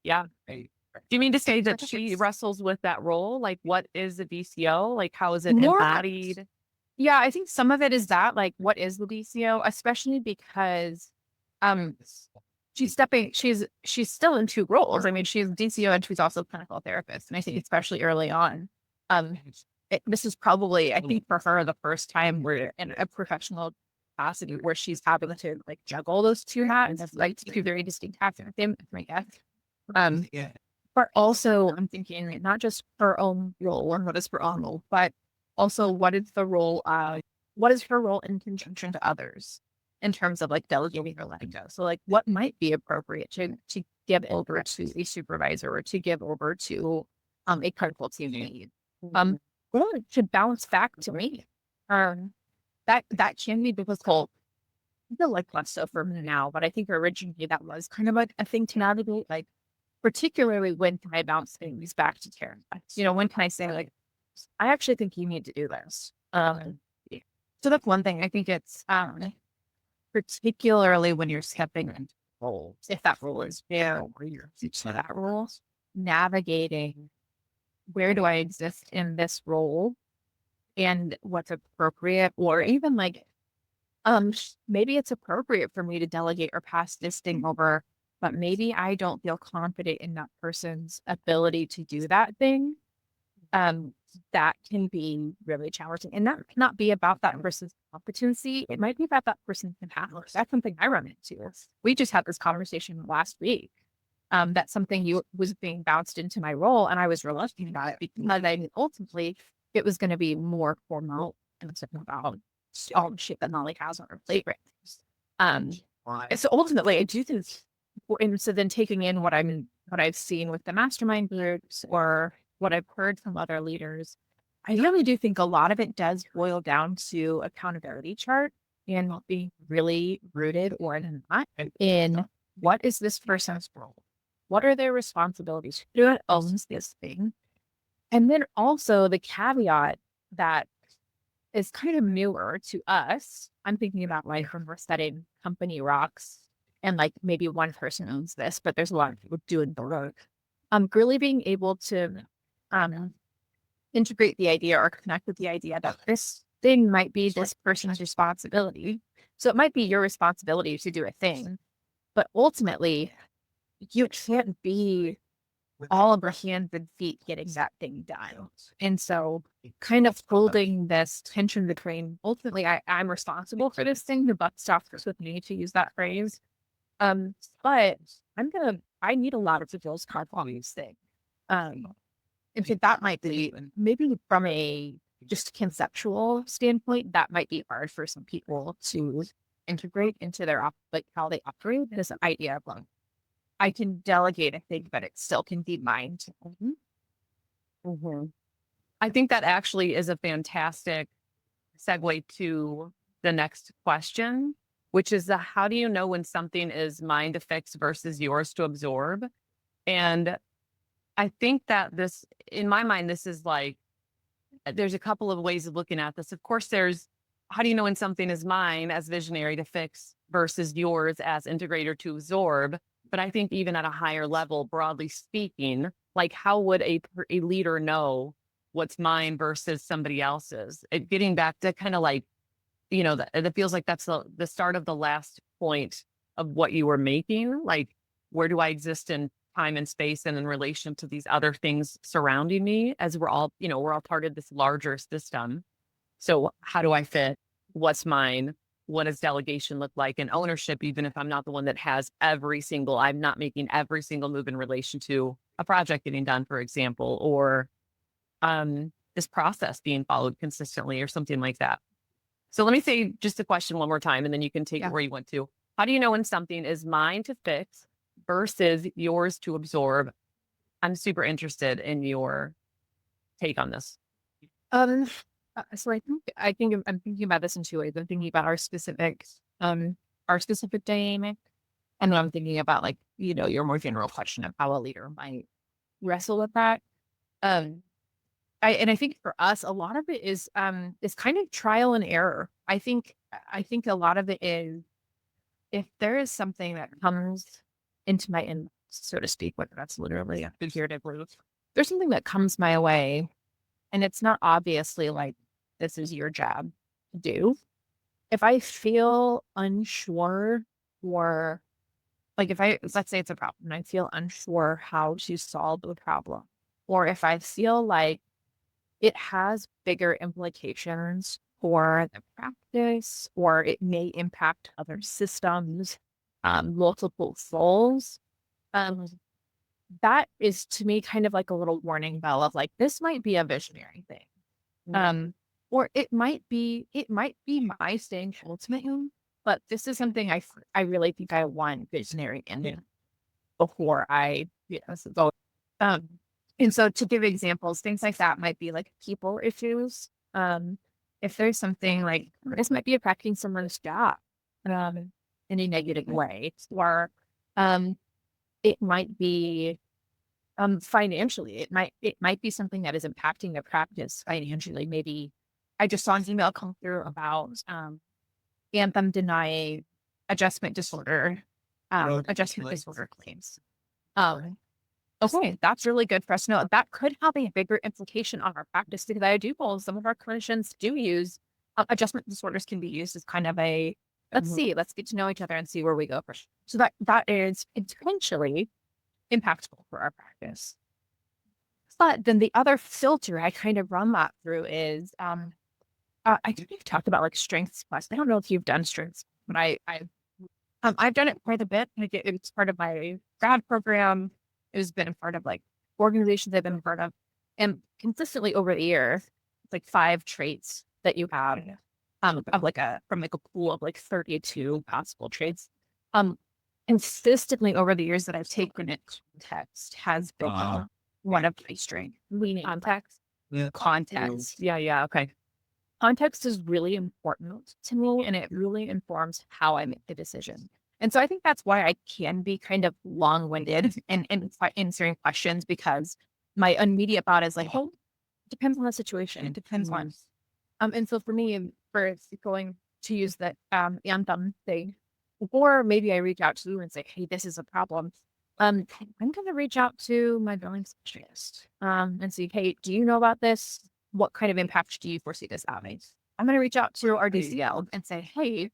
Yeah. Do you mean to say that she wrestles with that role? Like, what is the DCO? Like, how is it More embodied? Yeah, I think some of it is that, like, what is the DCO, especially because um she's still in 2 roles. I mean, she's DCO and she's also a clinical therapist. And I think especially early on, um this is probably, I think for her, the first time we're in a professional capacity where she's having to like juggle those 2 hats, like 2 very distinct hats, I guess. But also I'm thinking not just her own role or what is her own role, but Also, what is her role in conjunction to others in terms of like delegating or letting go? So like what might be appropriate to give over to a supervisor or to give over to a critical team lead? Well, it should bounce back to me. That can be difficult. I feel like less so for me now, but I think originally that was kind of a thing to navigate. Like, particularly when can I bounce things back to Karen? When can I say like, I actually think you need to do this. So that's one thing. I think it's particularly when you're stepping into roles, if that role is that role, navigating where do I exist in this role and what's appropriate, or even like maybe it's appropriate for me to delegate or pass this thing over, but maybe I don't feel confident in that person's ability to do that thing. That can be really challenging. And that cannot be about that person's competency. It might be about that person's capacity. That's something I run into. We just had this conversation last week. That's something was being bounced into my role, and I was reluctant about it because I ultimately it was going to be more formal and it's about all the shit that Molly has on her plate right now. So ultimately, I do think, and so then taking in what I've seen with the mastermind groups or what I've heard from other leaders, I really do think a lot of it does boil down to accountability chart and being really rooted or not in what is this person's role? What are their responsibilities? Who owns this thing? And then also the caveat that is kind of newer to us. I'm thinking about like when we're setting company rocks and like maybe one person owns this, but there's a lot of people doing the work. Really being able to integrate the idea or connect with the idea that this thing might be this person's responsibility. So it might be your responsibility to do a thing, but ultimately you can't be all of our hands and feet getting that thing done. And so kind of holding this tension between ultimately I'm responsible for this thing, the buck stops with me, to use that phrase. But I need a lot of skills on these things. And so that might be maybe from a just conceptual standpoint, that might be hard for some people to integrate into their like how they operate. This idea of like, I can delegate a thing, but it still can be mine. I think that actually is a fantastic segue to the next question, which is how do you know when something is mine to fix versus yours to absorb? And I think that this, in my mind, this is like, there's a couple of ways of looking at this. Of course, there's how do you know when something is mine as visionary to fix versus yours as integrator to absorb? But I think even at a higher level, broadly speaking, like how would a leader know what's mine versus somebody else's? Getting back to kind of like, it feels like that's the start of the last point of what you were making. Like, where do I exist in time and space and in relation to these other things surrounding me, as we're all part of this larger system. So how do I fit? What's mine? What does delegation look like? And ownership, even if I'm not the one that has I'm not making every single move in relation to a project getting done, for example, or this process being followed consistently or something like that. So let me say just the question one more time, and then you can take it where you want to. How do you know when something is mine to fix versus yours to absorb? I'm super interested in your take on this. So I think I'm thinking about this in two ways. I'm thinking about our specific dynamic, and then I'm thinking about like your more general question of how a leader might wrestle with that. I think for us, a lot of it is kind of trial and error. I think a lot of it is if there is something that comes into my inbox, so to speak, whether that's literally or figuratively, there's something that comes my way, and it's not obviously like this is your job to do. If I feel unsure, or like let's say it's a problem and I feel unsure how to solve the problem, or if I feel like it has bigger implications for the practice, or it may impact other systems, multiple souls, that is to me kind of like a little warning bell of like, this might be a visionary thing. Or it might be my staying ultimately, but this is something I really think I want visionary in it before this is all. Um, and so to give examples, things like that might be like people issues. If there's something like this might be affecting someone's job, in a negative way, or um, it might be financially, it might be something that is impacting the practice financially. Maybe I just saw an email come through about Anthem denying adjustment disorder claims. Okay, that's really good for us to know. That could have a bigger implication on our practice because I do believe some of our clinicians do use adjustment disorders can be used as kind of a let's get to know each other and see where we go first. So that is potentially impactful for our practice. But then the other filter I kind of run that through is I think we've talked about like strengths plus. I don't know if you've done strengths, but I've done it quite a bit. Like it's part of my grad program. It's been a part of like organizations I've been a part of, and consistently over the years, it's like 5 traits that you have of like from like a pool of like 32 possible traits. Consistently over the years that I've taken it, context has been one of my strengths. Leaning context, context. Yeah. Okay. Context is really important to me, and it really informs how I make the decision. And so I think that's why I can be kind of long-winded in answering questions, because my immediate thought is like, oh, it depends on the situation. It depends on. And so for me, for going to use that Anthem thing, or maybe I reach out to you and say, hey, this is a problem. I'm going to reach out to my billing specialist and see, hey, do you know about this? What kind of impact do you foresee this having? I'm going to reach out to our DCL and say, hey,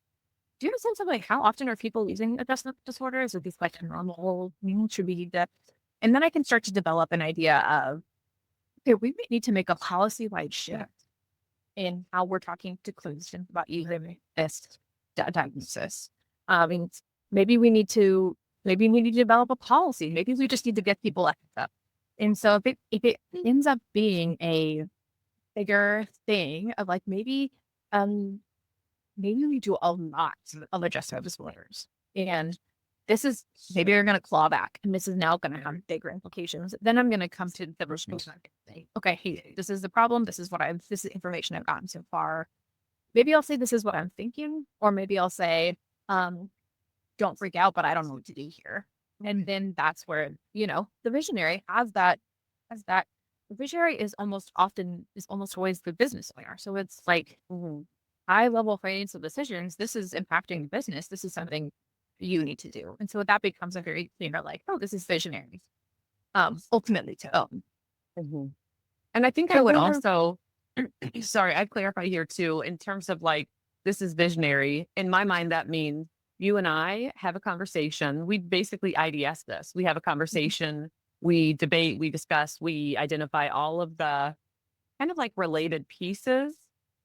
do you have a sense of like how often are people using adjustment disorders? Are these like normal? Should we need that? And then I can start to develop an idea of, okay, we may need to make a policy-wide shift in how we're talking to clinicians about using this diagnosis. And maybe we need to develop a policy. Maybe we just need to get people up. And so if it ends up being a bigger thing of like maybe we do a lot of adjustment disorders, and this is maybe we're going to claw back, and this is now going to have bigger implications. Then I'm going to come to the resolution and say, okay, hey, this is the problem. This is this is information I've gotten so far. Maybe I'll say this is what I'm thinking, or maybe I'll say, don't freak out, but I don't know what to do here. And then that's where the visionary has that. The visionary is almost always the business owner. So it's like high level financial decisions. This is impacting the business. This is something you need to do. And so that becomes a very like, oh, this is visionary. Ultimately to own. And I think I would also, sorry, I'd clarify here too, in terms of like, this is visionary. In my mind, that means you and I have a conversation. We basically IDS this. We have a conversation, we debate, we discuss, we identify all of the kind of like related pieces.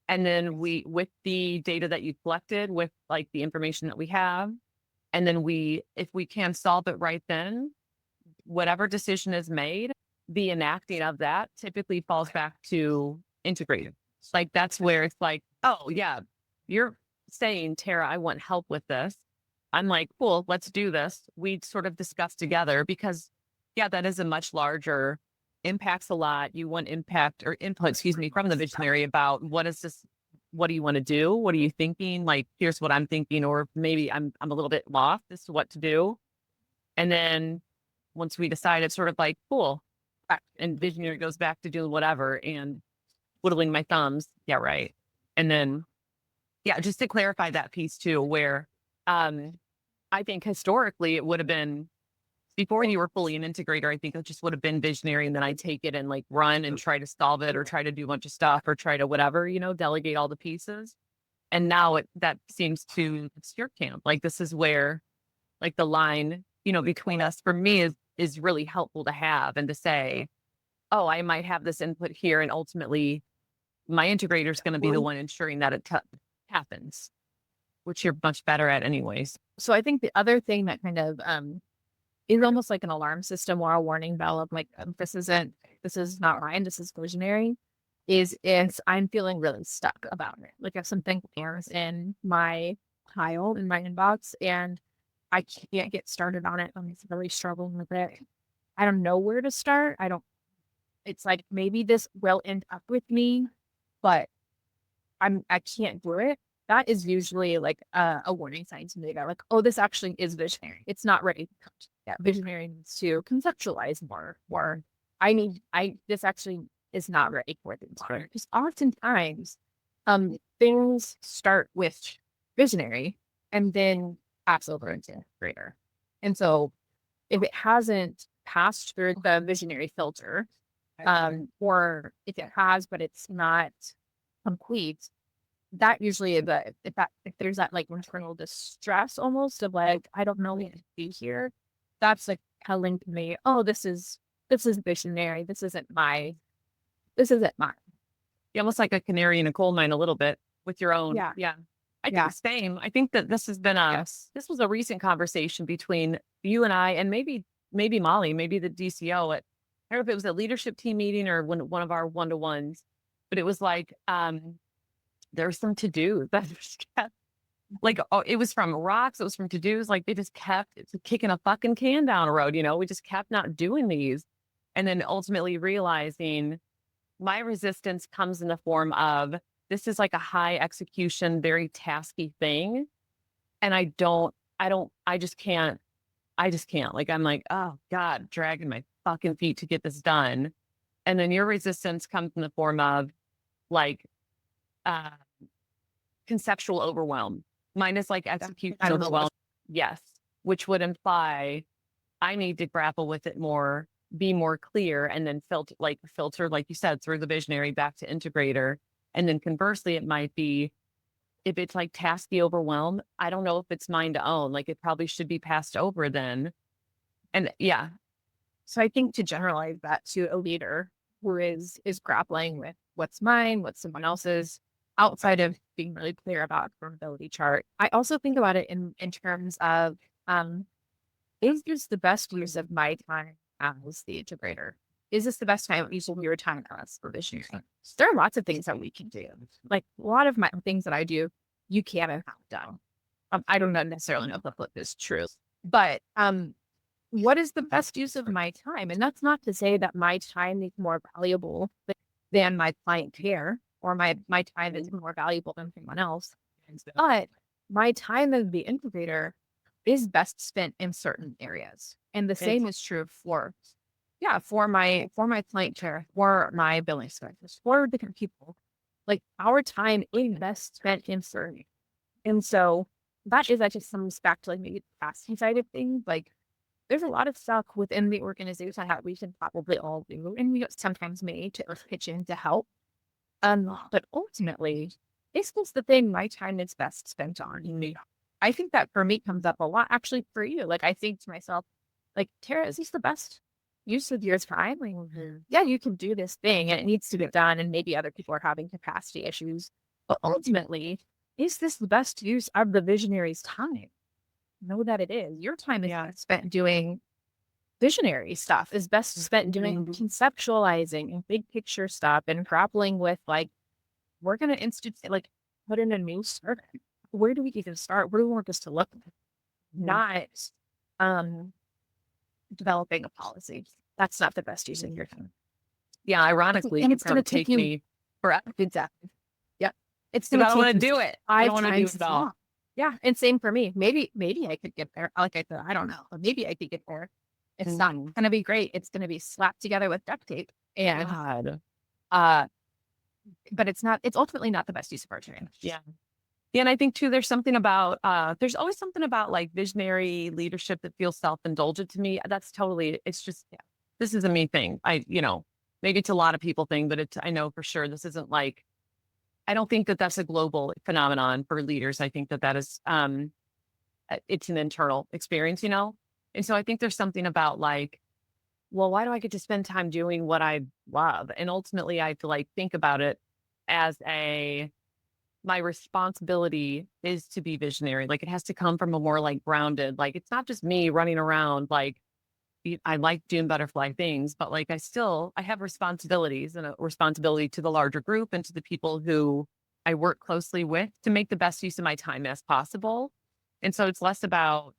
And then with the data that you collected, with like the information that we have, and then if we can solve it right then, whatever decision is made, the enacting of that typically falls back to Integrator. Like that's where it's like, oh yeah, you're saying, Tara, I want help with this. I'm like, cool, let's do this. We sort of discuss together because that is a much larger, impacts a lot. You want input, from the visionary about what is this, what do you want to do? What are you thinking? Like, here's what I'm thinking, or maybe I'm a little bit lost as to what to do. And then once we decide, it's sort of like, cool. And visionary goes back to doing whatever and whittling my thumbs. Yeah, right. And then, just to clarify that piece too, where I think historically it would have been, before you were fully an integrator, I think it just would have been visionary. And then I take it and like run and try to solve it or try to do a bunch of stuff or try to whatever, delegate all the pieces. And now that seems to, it's your camp. Like this is where like the line, between us for me is really helpful to have and to say, oh, I might have this input here. And ultimately my integrator is going to be the one ensuring that it happens, which you're much better at anyways. So I think the other thing that kind of is almost like an alarm system or a warning bell of like, this is not mine, this is visionary, is if I'm feeling really stuck about it. Like if something appears in my pile in my inbox and I can't get started on it, I'm really struggling with it. I don't know where to start. It's like maybe this will end up with me, but I can't do it. That is usually like a warning sign to me that like, oh, this actually is visionary. It's not ready to come to that. Visionary needs to conceptualize more. This actually is not ready for this. Because oftentimes, things start with visionary and then pass over into greater. And so if it hasn't passed through the visionary filter, or if it has, but it's not complete, that usually is if there's that like internal distress almost of like, I don't know what to do here, that's like telling me, oh, this is visionary. This isn't mine. You're almost like a canary in a coal mine a little bit with your own. Yeah. Yeah. I Yeah. think same. I think that this has been Yes. this was a recent conversation between you and I, and maybe Molly, maybe the DCO at, I don't know if it was a leadership team meeting or one of our one-to-ones, but it was like, there's some to-dos that just kept, like, oh, it was from rocks, it was from to-dos, like they just kept it's kicking a fucking can down a road, we just kept not doing these. And then ultimately realizing my resistance comes in the form of, this is like a high execution, very tasky thing. And I just can't. Like, I'm like, oh God, dragging my fucking feet to get this done. And then your resistance comes in the form of like, uh, conceptual overwhelm. Mine is like execution I don't know overwhelm. Yes. Which would imply I need to grapple with it more, be more clear, and then filter, like you said, through the visionary back to integrator. And then conversely, it might be, if it's like tasky overwhelm, I don't know if it's mine to own. Like it probably should be passed over then. And yeah, So I think to generalize that to a leader who is grappling with what's mine, what's someone else's, outside of being really clear about vulnerability chart, I also think about it in terms of is this the best use of my time as the integrator? Is this the best use of your time as for visionary? There are lots of things that we can do. Like a lot of my things that I do, you can and have done. I don't necessarily know if the flip is true, but what is the best use of my time? And that's not to say that my time is more valuable than my client care, or my time is more valuable than someone else. But my time as the integrator is best spent in certain areas. And the same is true for my client care, for my billing specialist, for different people. Like our time is best spent in certain. And so that just comes back to like maybe the capacity side of things. Like there's a lot of stuff within the organization that we can probably all do, and we sometimes may to pitch in to help. But ultimately, this was the thing my time is best spent on. I think that for me comes up a lot. Actually, for you, like I think to myself, like Tara, is this the best use of your time? Like, yeah, you can do this thing, and it needs to get done. And maybe other people are having capacity issues, but ultimately, is this the best use of the visionary's time? Know that it is. Your time is best spent doing visionary stuff, is best spent doing conceptualizing and big picture stuff and grappling with like, we're going to put in a new start. Where do we even start? Where do we want this to look? Not developing a policy. That's not the best use of your time. yeah. Ironically, And it's going to take take you me forever. exactly. Yep. It's I going don't to want to take you do it. I don't 5 want to do times it as all. long. Yeah. And same for me. Maybe I could get there. Like I said, I don't know, but maybe I could get there. It's not going to be great. It's going to be slapped together with duct tape. And God. but it's ultimately not the best use of our time. Yeah. Yeah. And I think too, there's always something about like visionary leadership that feels self-indulgent to me. That's totally, it's just, this is a me thing. Maybe it's a lot of people thing, but I know for sure this isn't like, I don't think that that's a global phenomenon for leaders. I think that is, it's an internal experience. And so I think there's something about like, well, why do I get to spend time doing what I love? And ultimately I have to like think about it as my responsibility is to be visionary. Like it has to come from a more like grounded, like it's not just me running around like I like doing butterfly things, but like I have responsibilities and a responsibility to the larger group and to the people who I work closely with to make the best use of my time as possible. And so it's less about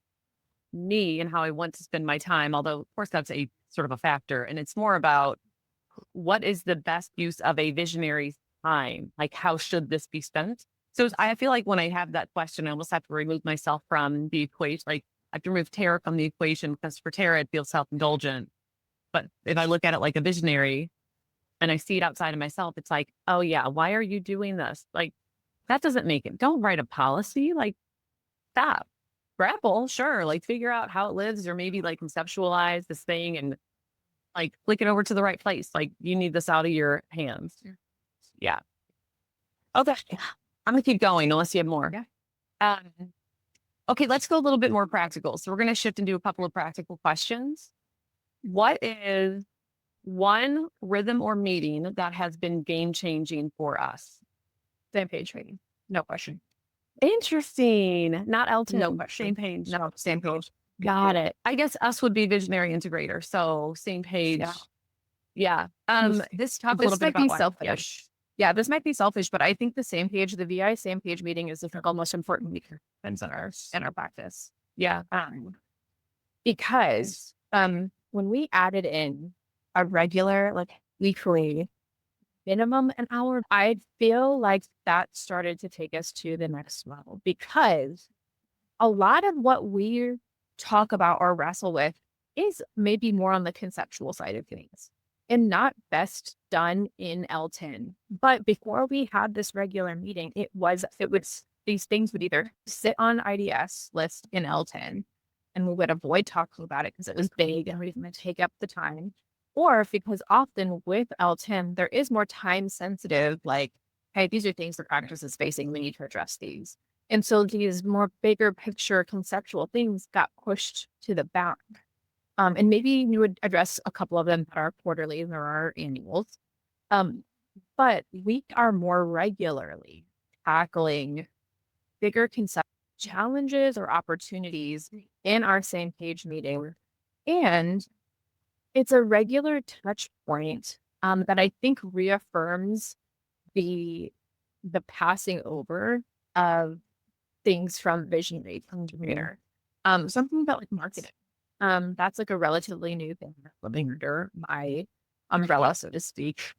me and how I want to spend my time, although of course that's a sort of a factor. And it's more about what is the best use of a visionary's time? Like, how should this be spent? So I feel like when I have that question, I almost have to remove myself from the equation. Like, I have to remove Tara from the equation because for Tara, it feels self indulgent. But if I look at it like a visionary and I see it outside of myself, it's like, oh, yeah, why are you doing this? Like, that doesn't make it. Don't write a policy. Like, stop. Grapple, sure. Like, figure out how it lives or maybe like conceptualize this thing and like flick it over to the right place. Like, you need this out of your hands. Yeah. Okay. I'm gonna keep going unless you have more. Yeah. Okay, let's go a little bit more practical. So we're gonna shift into a couple of practical questions. What is one rhythm or meeting that has been game changing for us? Same page training. No question. Interesting. Not Elton. No question. Same page. No, same page. Got it. I guess us would be visionary integrator. So same page. Yeah. Yeah. This talk a little bit might about be why- selfish. Yeah, this might be selfish, but I think the same page, the VI same page meeting is the single most important meeting in our practice. Yeah. Because when we added in a regular, like weekly minimum an hour, I feel like that started to take us to the next level because a lot of what we talk about or wrestle with is maybe more on the conceptual side of things and not best done in L10. But before we had this regular meeting, these things would either sit on IDS list in L10 and we would avoid talking about it because it was big and we didn't take up the time. Or because often with L10, there is more time sensitive, like, hey, these are things the practice is facing. We need to address these. And so these more bigger picture conceptual things got pushed to the back. And maybe you would address a couple of them that are quarterly or our annuals. But we are more regularly tackling bigger concept challenges or opportunities in our same page meeting. And it's a regular touch point that I think reaffirms the passing over of things from visionary to integrator. Something about like marketing. That's like a relatively new thing living under my umbrella, so to speak.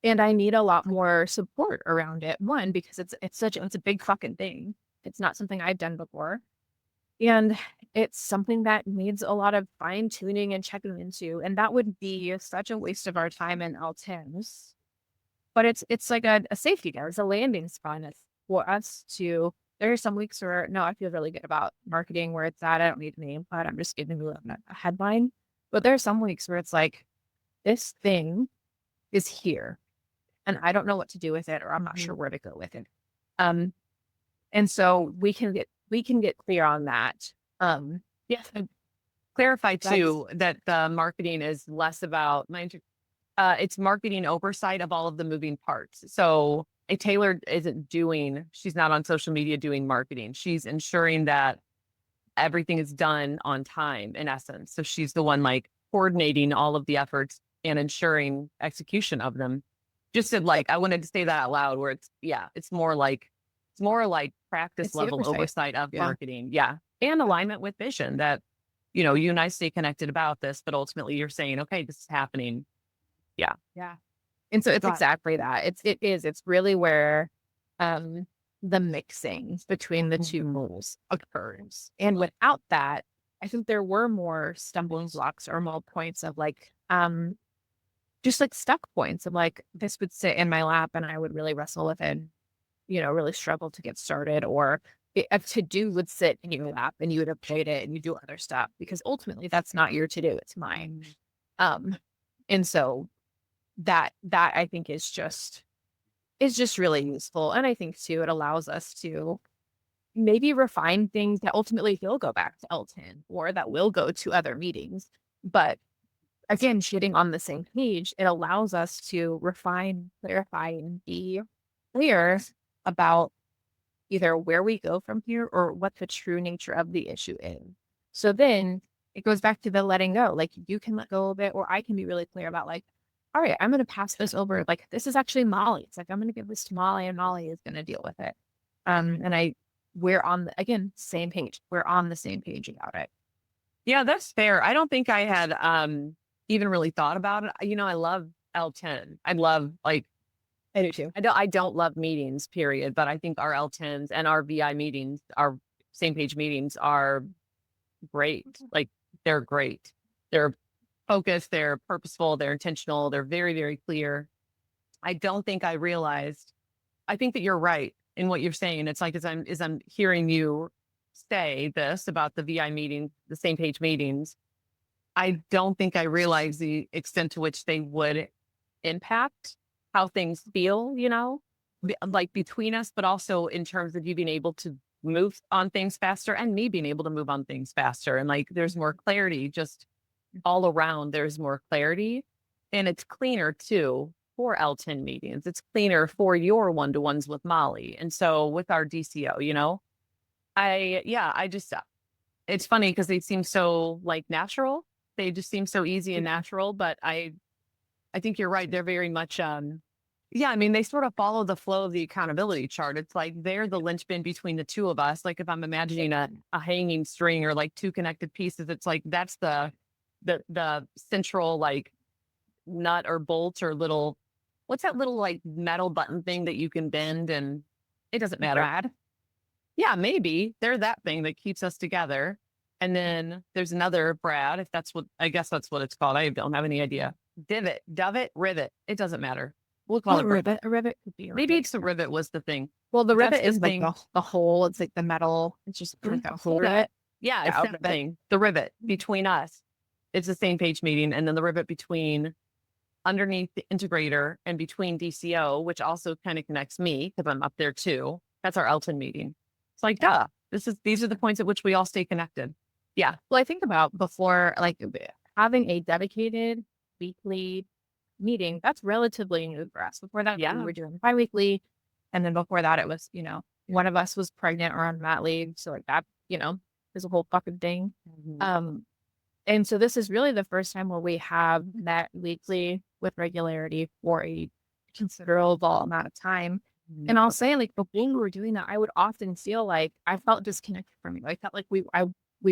And I need a lot more support around it. One, because it's a big fucking thing. It's not something I've done before. And it's something that needs a lot of fine tuning and checking into. And that would be such a waste of our time in L10s. But it's like a safety net. It's a landing spot for us to. There are some weeks where, no, I feel really good about marketing where it's at. I don't need a name, but I'm just giving you a headline. But there are some weeks where it's like, this thing is here and I don't know what to do with it, or I'm not sure where to go with it. And so we can get clear on that. Yes. Clarify too that the marketing is less about it's marketing oversight of all of the moving parts. So a Taylor she's not on social media doing marketing. She's ensuring that everything is done on time in essence. So she's the one like coordinating all of the efforts and ensuring execution of them. Just to like, I wanted to say that out loud where it's more like practice level oversight of marketing. Yeah. And alignment with vision that, you and I stay connected about this, but ultimately you're saying, okay, this is happening. Yeah. Yeah. And so it's exactly that. It's really where the mixing between the two rules occurs. And without that, I think there were more stumbling blocks or more points of like, just like stuck points of like, this would sit in my lap and I would really wrestle with it, really struggle to get started, or a to-do would sit in your lap and you would update it and you do other stuff because ultimately that's not your to-do, it's mine. And so that I think is just really useful. And I think too, it allows us to maybe refine things that ultimately will go back to L10 or that will go to other meetings. But again, shitting on the same page, it allows us to refine, clarify, and be clear about either where we go from here or what the true nature of the issue is. So then it goes back to the letting go. Like you can let go of it, or I can be really clear about like, all right, I'm going to pass this over. Like this is actually Molly. It's like, I'm going to give this to Molly and Molly is going to deal with it. We're on again, same page. We're on the same page about it. Yeah, that's fair. I don't think I had even really thought about it. I love L10. I love like I do too. I don't love meetings, period, but I think our L10s and our VI meetings, our same page meetings are great. Like they're great. They're focused, they're purposeful, they're intentional, they're very, very clear. I don't think I realized. I think that you're right in what you're saying. It's like as I'm hearing you say this about the VI meeting, the same page meetings, I don't think I realized the extent to which they would impact how things feel, like between us, but also in terms of you being able to move on things faster and me being able to move on things faster. And like there's more clarity just all around. There's more clarity and it's cleaner too for L10 meetings. It's cleaner for your one-to-ones with Molly. And so with our DCO, I just, it's funny because they seem so like natural. They just seem so easy and natural, but I think you're right. They're very much, yeah, I mean, they sort of follow the flow of the accountability chart. It's like they're the linchpin between the two of us. Like if I'm imagining a hanging string or like two connected pieces, it's like that's the central like nut or bolt or little, what's that little like metal button thing that you can bend and it doesn't matter. Brad. Yeah, maybe they're that thing that keeps us together. And then there's another Brad, if that's what I guess that's what it's called. I don't have any idea. Divot, dovet, rivet. It doesn't matter. We'll call it rivet. A rivet could be. Maybe it's the rivet was the thing. Well, the That's rivet the is like thing. the hole. It's like the metal. It's just like a hole. Yeah, it's Yeah, that rivet. thing. The rivet between us. It's the same page meeting, and then the rivet between underneath the integrator and between DCO, which also kind of connects me because I'm up there too. That's our Elton meeting. It's like, duh. These are the points at which we all stay connected. Yeah. Well, I think about before, like having a dedicated weekly meeting, that's relatively new for us. Before that, we were doing biweekly. And then before that, it was, one of us was pregnant or on mat leave. So like that, is a whole fucking thing. Mhm. And so this is really the first time where we have met weekly with regularity for a considerable amount of time. And I'll say, like, before we were doing that, I would often feel like I felt disconnected from you. I felt like we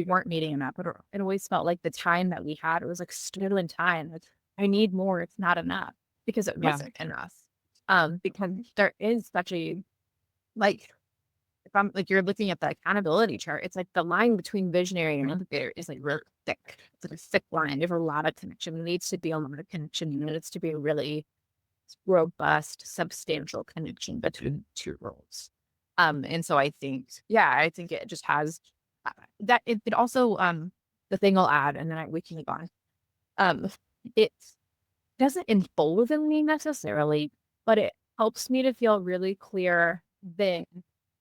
weren't meeting enough. But it always felt like the time that we had, it was like stolen time. Like, I need more. It's not enough because it wasn't enough. Because there is such a, like, if I'm like, you're looking at the accountability chart, it's like the line between visionary and integrator is like really thick. It's like a thick line. There's a lot of connection. It needs to be a lot of connection. It needs to be a really robust, substantial connection between two roles. And so I think it just has that. It also, the thing I'll add, and then we can move on. It doesn't embolden me necessarily, but it helps me to feel really clear then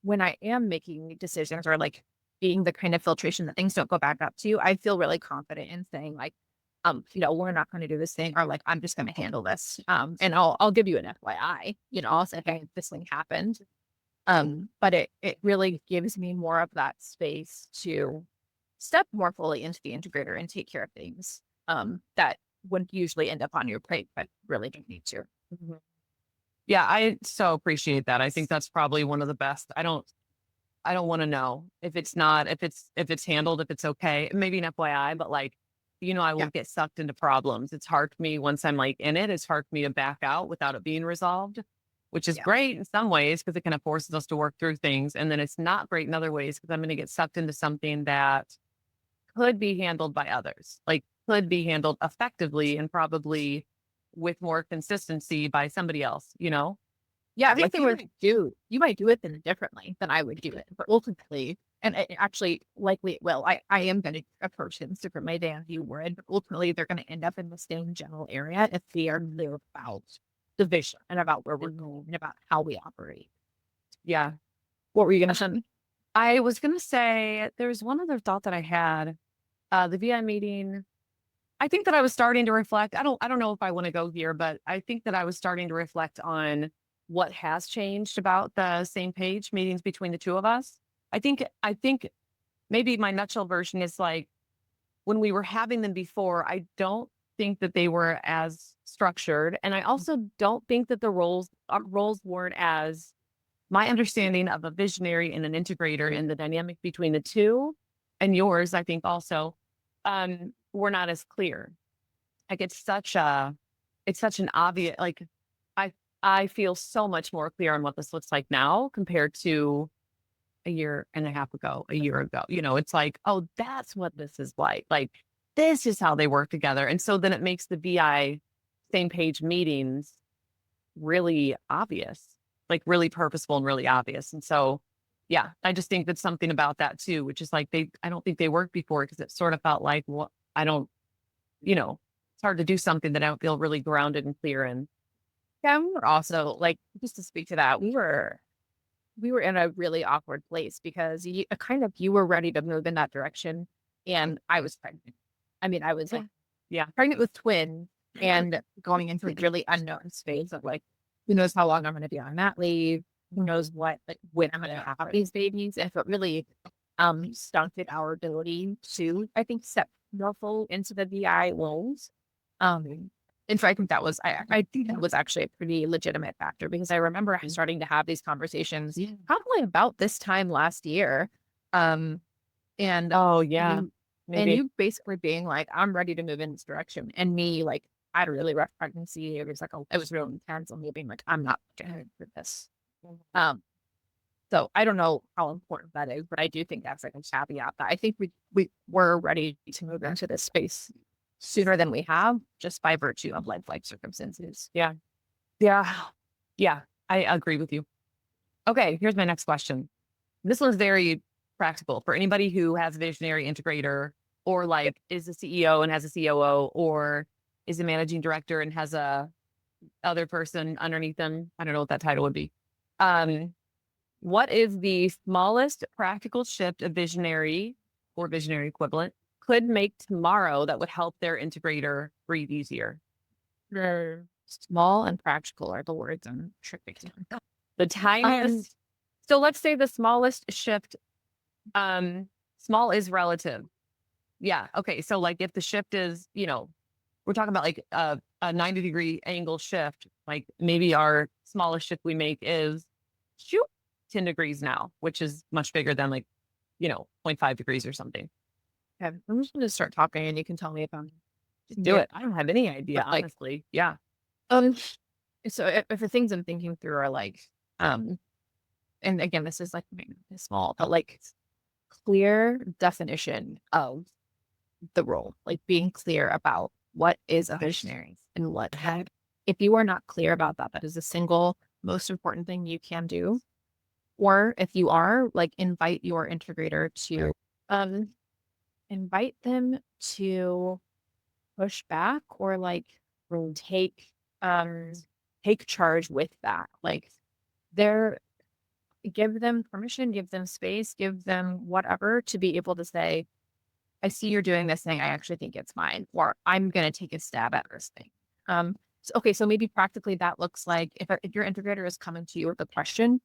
when I am making decisions or like being the kind of filtration that things don't go back up to you. I feel really confident in saying like, we're not going to do this thing, or like, I'm just going to handle this. And I'll give you an FYI, I'll say, hey, this thing happened. But it really gives me more of that space to step more fully into the integrator and take care of things, that wouldn't usually end up on your plate, but really don't need to. Yeah, I so appreciate that. I think that's probably one of the best. I don't want to know if it's not, if it's handled, if it's okay. Maybe an FYI, but like, I won't get sucked into problems. It's hard for me once I'm like in it. It's hard for me to back out without it being resolved, which is great in some ways because it kind of forces us to work through things. And then it's not great in other ways because I'm going to get sucked into something that could be handled by others, like could be handled effectively and probably with more consistency by somebody else, Yeah, I think you might do it then differently than I would do it, but ultimately, and it actually likely it will. I am going to approach things differently than you would, but ultimately they're going to end up in the same general area if they are clear about the vision and about where we're going and about how we operate. Yeah. What were you going to say? I was going to say there was one other thought that I had. The VI meeting. I think that I was starting to reflect. I don't know if I want to go here, but I think that I was starting to reflect on what has changed about the same page meetings between the two of us. I think maybe my nutshell version is like when we were having them before, I don't think that they were as structured. And I also don't think that the roles weren't as my understanding of a visionary and an integrator and the dynamic between the two and yours, I think also, were not as clear. Like it's such an obvious, like I, I feel so much more clear on what this looks like now compared to a year and a half ago, a year ago. It's like, oh, that's what this is like. Like, this is how they work together. And so then it makes the VI same page meetings really obvious, like really purposeful and really obvious. And so, yeah, I just think that's something about that too, which is like I don't think they worked before because it sort of felt like, what I don't, it's hard to do something that I don't feel really grounded and clear in. Yeah, we were also like, just to speak to that, we were in a really awkward place because you were ready to move in that direction, and I was pregnant. I mean, I was like, Yeah. pregnant with twins and going into a really unknown space of like, who knows how long I'm going to be on that leave? Who knows what, like when I'm going to have these babies? If it really stunted our ability to, I think, step more full into the VI loans. And so I think I think that was actually a pretty legitimate factor because I remember starting to have these conversations probably about this time last year. And Oh, yeah. you, and Maybe. you basically being like, I'm ready to move in this direction. And me, like, I had a really rough pregnancy. It was like, it was real intense. And me being like, I'm not prepared for this. So I don't know how important that is, but I do think that's like a caveat that I think we were ready to move into this space sooner than we have just by virtue of life circumstances. Yeah. Yeah. Yeah. I agree with you. Okay. Here's my next question. This one's very practical for anybody who has a visionary integrator or like is a CEO and has a COO or is a managing director and has a other person underneath them. I don't know what that title would be. What is the smallest practical shift a visionary or visionary equivalent could make tomorrow that would help their integrator breathe easier? Small and practical are the words I'm tripping. The tiniest. So let's say the smallest shift. Small is relative. Yeah. Okay. So like if the shift is, we're talking about like a 90-degree angle shift, like maybe our smallest shift we make is shoot 10 degrees now, which is much bigger than like, 0.5 degrees or something. Okay, I'm just going to start talking and you can tell me if I'm Do it. I don't have any idea, but, like, honestly. Yeah. So if the things I'm thinking through are like, and again, this is like small, but like clear definition of the role, like being clear about what is a visionary and what if you are not clear about that, that is the single most important thing you can do. Or if you are, like, invite your integrator to invite them to push back or like take charge with that. Like they're give them permission, give them space, give them whatever to be able to say, I see you're doing this thing. I actually think it's mine, or I'm going to take a stab at this thing. So maybe practically that looks like if your integrator is coming to you with a question,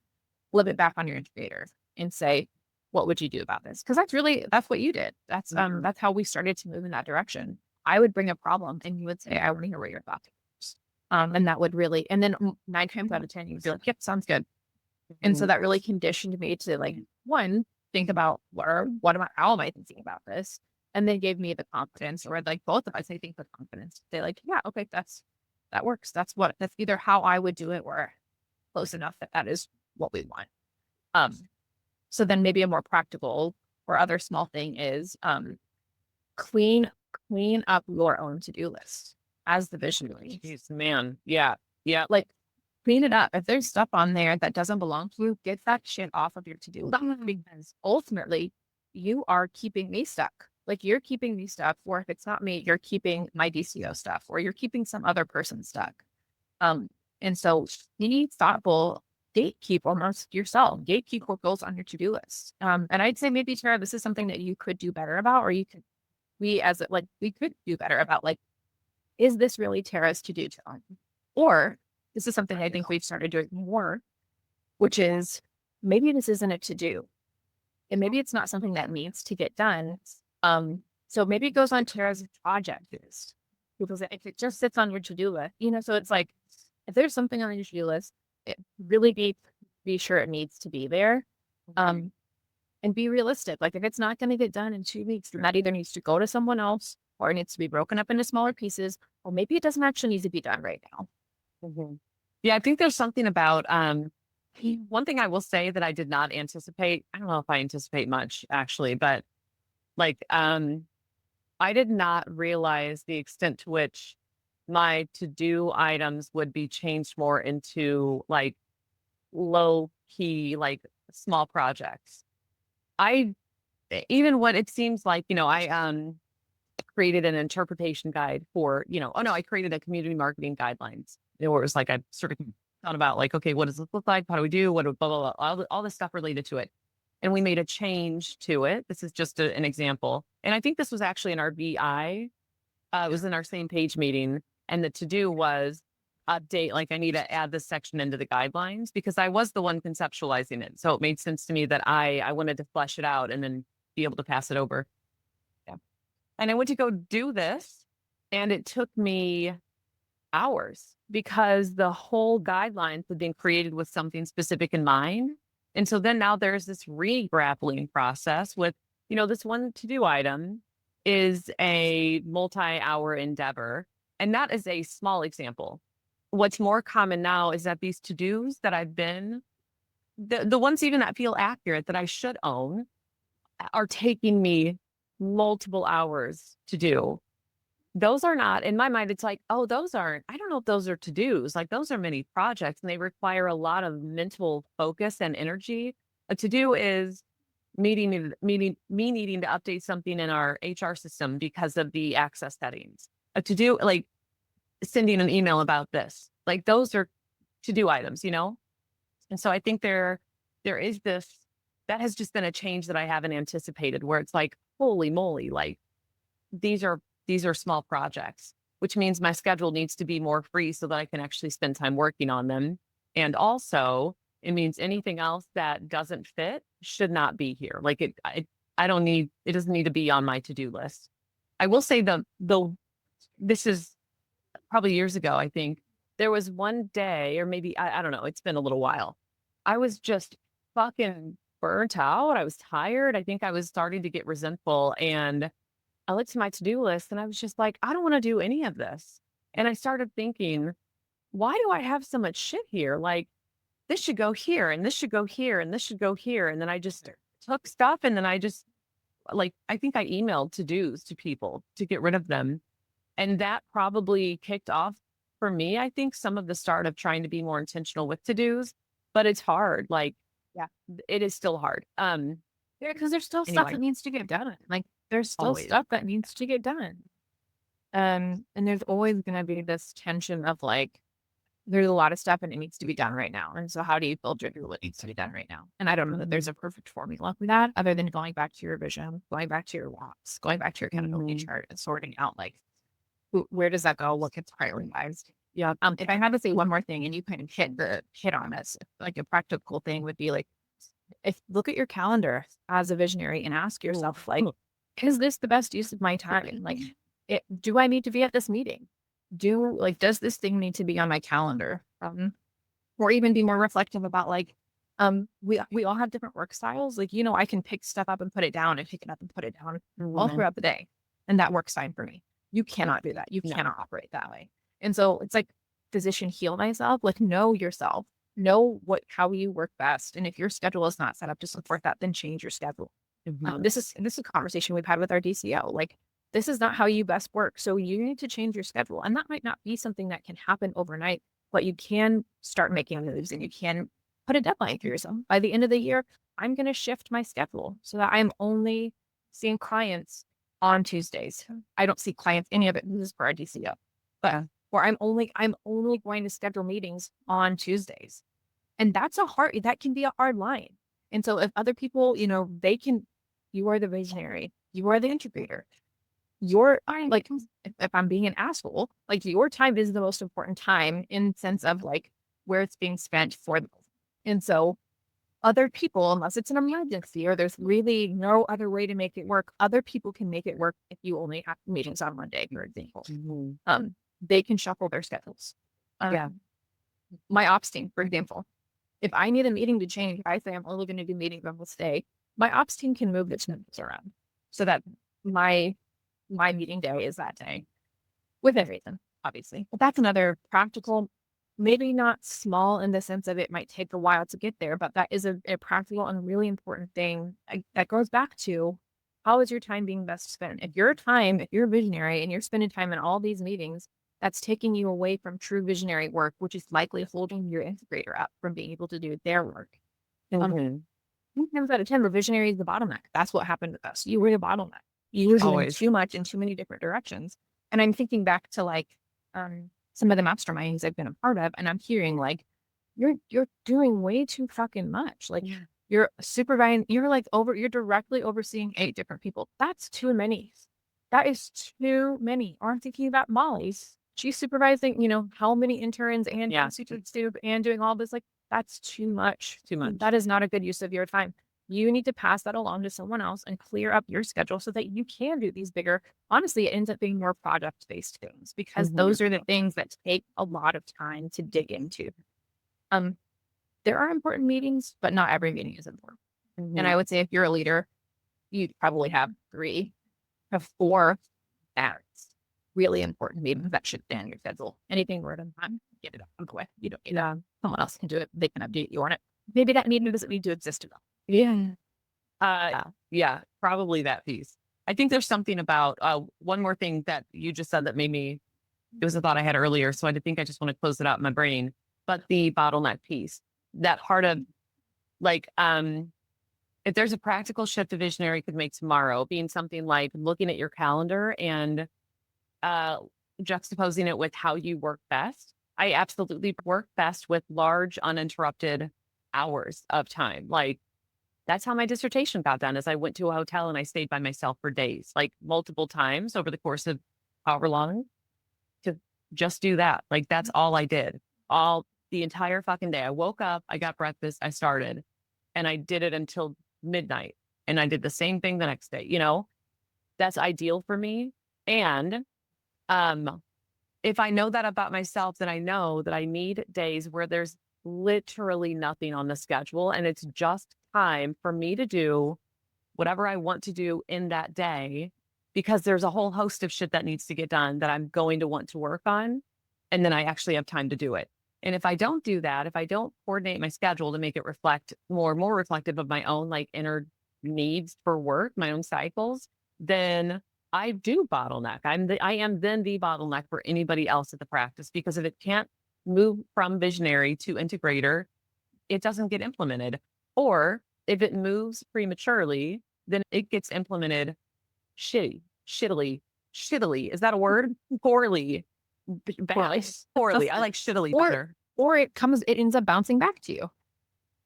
flip it back on your integrator and say, what would you do about this? Because that's what you did. That's how we started to move in that direction. I would bring a problem and you would say, I want to hear what your thoughts are. And that would really, and then 9 times out of 10, you'd be like, yep, sounds good. And so that really conditioned me to like, one, think about how am I thinking about this? And then gave me the confidence, or like both of us, I think the confidence. They like, yeah, okay, that works. That's either how I would do it or close enough that is what we want. So then maybe a more practical or other small thing is clean up your own to-do list as the visionary. Jeez, man. Yeah. Yeah. Like clean it up. If there's stuff on there that doesn't belong to you, get that shit off of your to-do list because ultimately you are keeping me stuck. Like you're keeping me stuck, or if it's not me, you're keeping my DCO stuff, or you're keeping some other person stuck. And so you need thoughtful gatekeep almost yourself. Gatekeep what goes on your to-do list. And I'd say maybe, Tara, this is something that you could do better about, or we could do better about, like, is this really Tara's to-do time? Or this is something I think we've started doing more, which is maybe this isn't a to-do. And maybe it's not something that needs to get done. So maybe it goes on Tara's project list. Because if it just sits on your to-do list, so it's like, if there's something on your to-do list, it really be sure it needs to be there. And be realistic. Like if it's not going to get done in 2 weeks, then that either needs to go to someone else or it needs to be broken up into smaller pieces, or maybe it doesn't actually need to be done right now. Yeah, I think there's something about one thing I will say that I did not anticipate. I don't know if I anticipate much actually, but like I did not realize the extent to which my to-do items would be changed more into like low key, like small projects. I even what it seems like, I created an interpretation guide for, oh no, I created a community marketing guidelines. Where it was like I sort of thought about like, okay, what does this look like? How do we do? What blah, blah, blah, all this stuff related to it. And we made a change to it. This is just an example. And I think this was actually in our BI. It was in our same page meeting. And the to do was update, like I need to add this section into the guidelines because I was the one conceptualizing it. So it made sense to me that I wanted to flesh it out and then be able to pass it over. Yeah. And I went to go do this and it took me hours because the whole guidelines had been created with something specific in mind. And so then now there's this re-grappling process with, this one to-do item is a multi-hour endeavor. And that is a small example. What's more common now is that these to-dos that I've been, the ones even that feel accurate that I should own are taking me multiple hours to do. Those are not, in my mind, it's like, oh, those aren't, I don't know if those are to-dos. Like those are many projects and they require a lot of mental focus and energy. A to-do is me needing to update something in our HR system because of the access settings. A to-do, like sending an email about this, like those are to-do items, And so I think there is this, that has just been a change that I haven't anticipated where it's like, holy moly, like these are small projects, which means my schedule needs to be more free so that I can actually spend time working on them. And also it means anything else that doesn't fit should not be here. Like it doesn't need to be on my to-do list. I will say this is probably years ago. I think there was one day or maybe, I don't know, it's been a little while. I was just fucking burnt out. I was tired. I think I was starting to get resentful and I looked at my to-do list and I was just like, I don't want to do any of this. And I started thinking, why do I have so much shit here? Like this should go here and this should go here and this should go here. And then I just took stuff and then I just I think I emailed to-dos to people to get rid of them. And that probably kicked off for me, I think, some of the start of trying to be more intentional with to-dos, but it's hard. Like, yeah, it is still hard. Yeah, because there's still stuff that needs to get done. Like there's still stuff that needs to get done. And there's always going to be this tension of like, there's a lot of stuff and it needs to be done right now. And so how do you filter through what needs to be done right now? And I don't know that there's a perfect formula for that other than going back to your vision, going back to your wants, going back to your accountability chart and sorting out like, where does that go? What gets prioritized? Yeah. If I had to say one more thing and you kind of hit on this, like a practical thing would be like, look at your calendar as a visionary and ask yourself, like, is this the best use of my time? Like, do I need to be at this meeting? Does this thing need to be on my calendar? Or even be more reflective about like, we all have different work styles. Like, I can pick stuff up and put it down and pick it up and put it down all throughout the day. And that works fine for me. You cannot do that. You cannot operate that way. And so it's like physician heal thyself, like know yourself, know how you work best. And if your schedule is not set up to support that, then change your schedule. This is a conversation we've had with our DCO. Like, this is not how you best work. So you need to change your schedule. And that might not be something that can happen overnight, but you can start making moves and you can put a deadline for yourself. By the end of the year, I'm going to shift my schedule so that I'm only seeing clients on Tuesdays. I don't see clients any of it. This is for our DCO, but or I'm only going to schedule meetings on Tuesdays. And that can be a hard line. And so if other people, you are the visionary, you are the integrator. Like, if I'm being an asshole, like your time is the most important time in sense of like where it's being spent for them. And so other people, unless it's an emergency or there's really no other way to make it work, other people can make it work if you only have meetings on Monday, for example. They can shuffle their schedules. Yeah. My ops team, for example, if I need a meeting to change, if I say I'm only going to do meetings on this day, my ops team can move its numbers around so that my meeting day is that day within reason, obviously. But that's another practical, maybe not small in the sense of it might take a while to get there, but that is a practical and really important thing that goes back to how is your time being best spent? If you're visionary and you're spending time in all these meetings, that's taking you away from true visionary work, which is likely holding your integrator up from being able to do their work. 9 times out of 10, the visionary is the bottleneck. That's what happened with us. You were the bottleneck. You were doing Always. too much in too many different directions. And I'm thinking back to like some of the masterminds I've been a part of, and I'm hearing like, you're doing way too fucking much. Like you're supervising, you're directly overseeing 8 different people. That's too many. That is too many. Or I'm thinking about Molly's. She's supervising, how many interns and and doing all this. Like, that's too much. Too much. That is not a good use of your time. You need to pass that along to someone else and clear up your schedule so that you can do these bigger. Honestly, it ends up being more project-based things because those are the things that take a lot of time to dig into. There are important meetings, but not every meeting is important. And I would say if you're a leader, you'd probably have 3 or 4 that's really important meetings that should stay on your schedule. Anything more than time, get it out of the way. You don't need that. Someone else can do it. They can update you on it. Maybe that meeting doesn't need to exist at all. Yeah, probably that piece. I think there's something about one more thing that you just said that made me, it was a thought I had earlier. So I think I just want to close it out in my brain, but the bottleneck piece, that part of like, if there's a practical shift a visionary could make tomorrow, being something like looking at your calendar and juxtaposing it with how you work best. I absolutely work best with large, uninterrupted hours of time. Like that's how my dissertation got done is I went to a hotel and I stayed by myself for days, like multiple times over the course of however long to just do that. Like that's all I did all the entire fucking day. I woke up, I got breakfast, I started and I did it until midnight and I did the same thing the next day. That's ideal for me. And if I know that about myself, then I know that I need days where there's literally nothing on the schedule and it's just time for me to do whatever I want to do in that day because there's a whole host of shit that needs to get done that I'm going to want to work on. And then I actually have time to do it. And if I don't do that, if I don't coordinate my schedule to make it reflect more reflective of my own like inner needs for work, my own cycles, then I do bottleneck. I am then the bottleneck for anybody else at the practice because if it can't move from visionary to integrator, it doesn't get implemented. Or if it moves prematurely, then it gets implemented shittily. Is that a word? Poorly. Poorly. I like shittily better. Or it ends up bouncing back to you.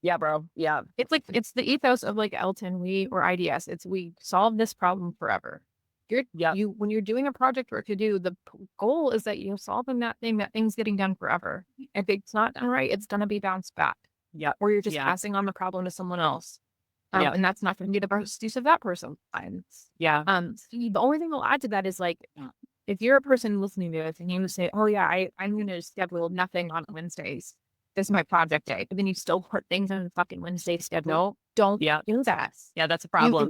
Yeah, bro. Yeah. It's the ethos of like Elton, or IDS. We solve this problem forever. When you're doing a project work to do, the goal is that you're solving that thing's getting done forever. If it's not done right, it's going to be bounced back. Yeah. Or you're just passing on the problem to someone else. And that's not going to be the best use of that person. Yeah. The only thing I'll add to that is like, if you're a person listening to this and you say, oh yeah, I'm going to schedule nothing on Wednesdays. This is my project day. But then you still put things on the fucking Wednesday schedule. No. Don't do that. Yeah, that's a problem.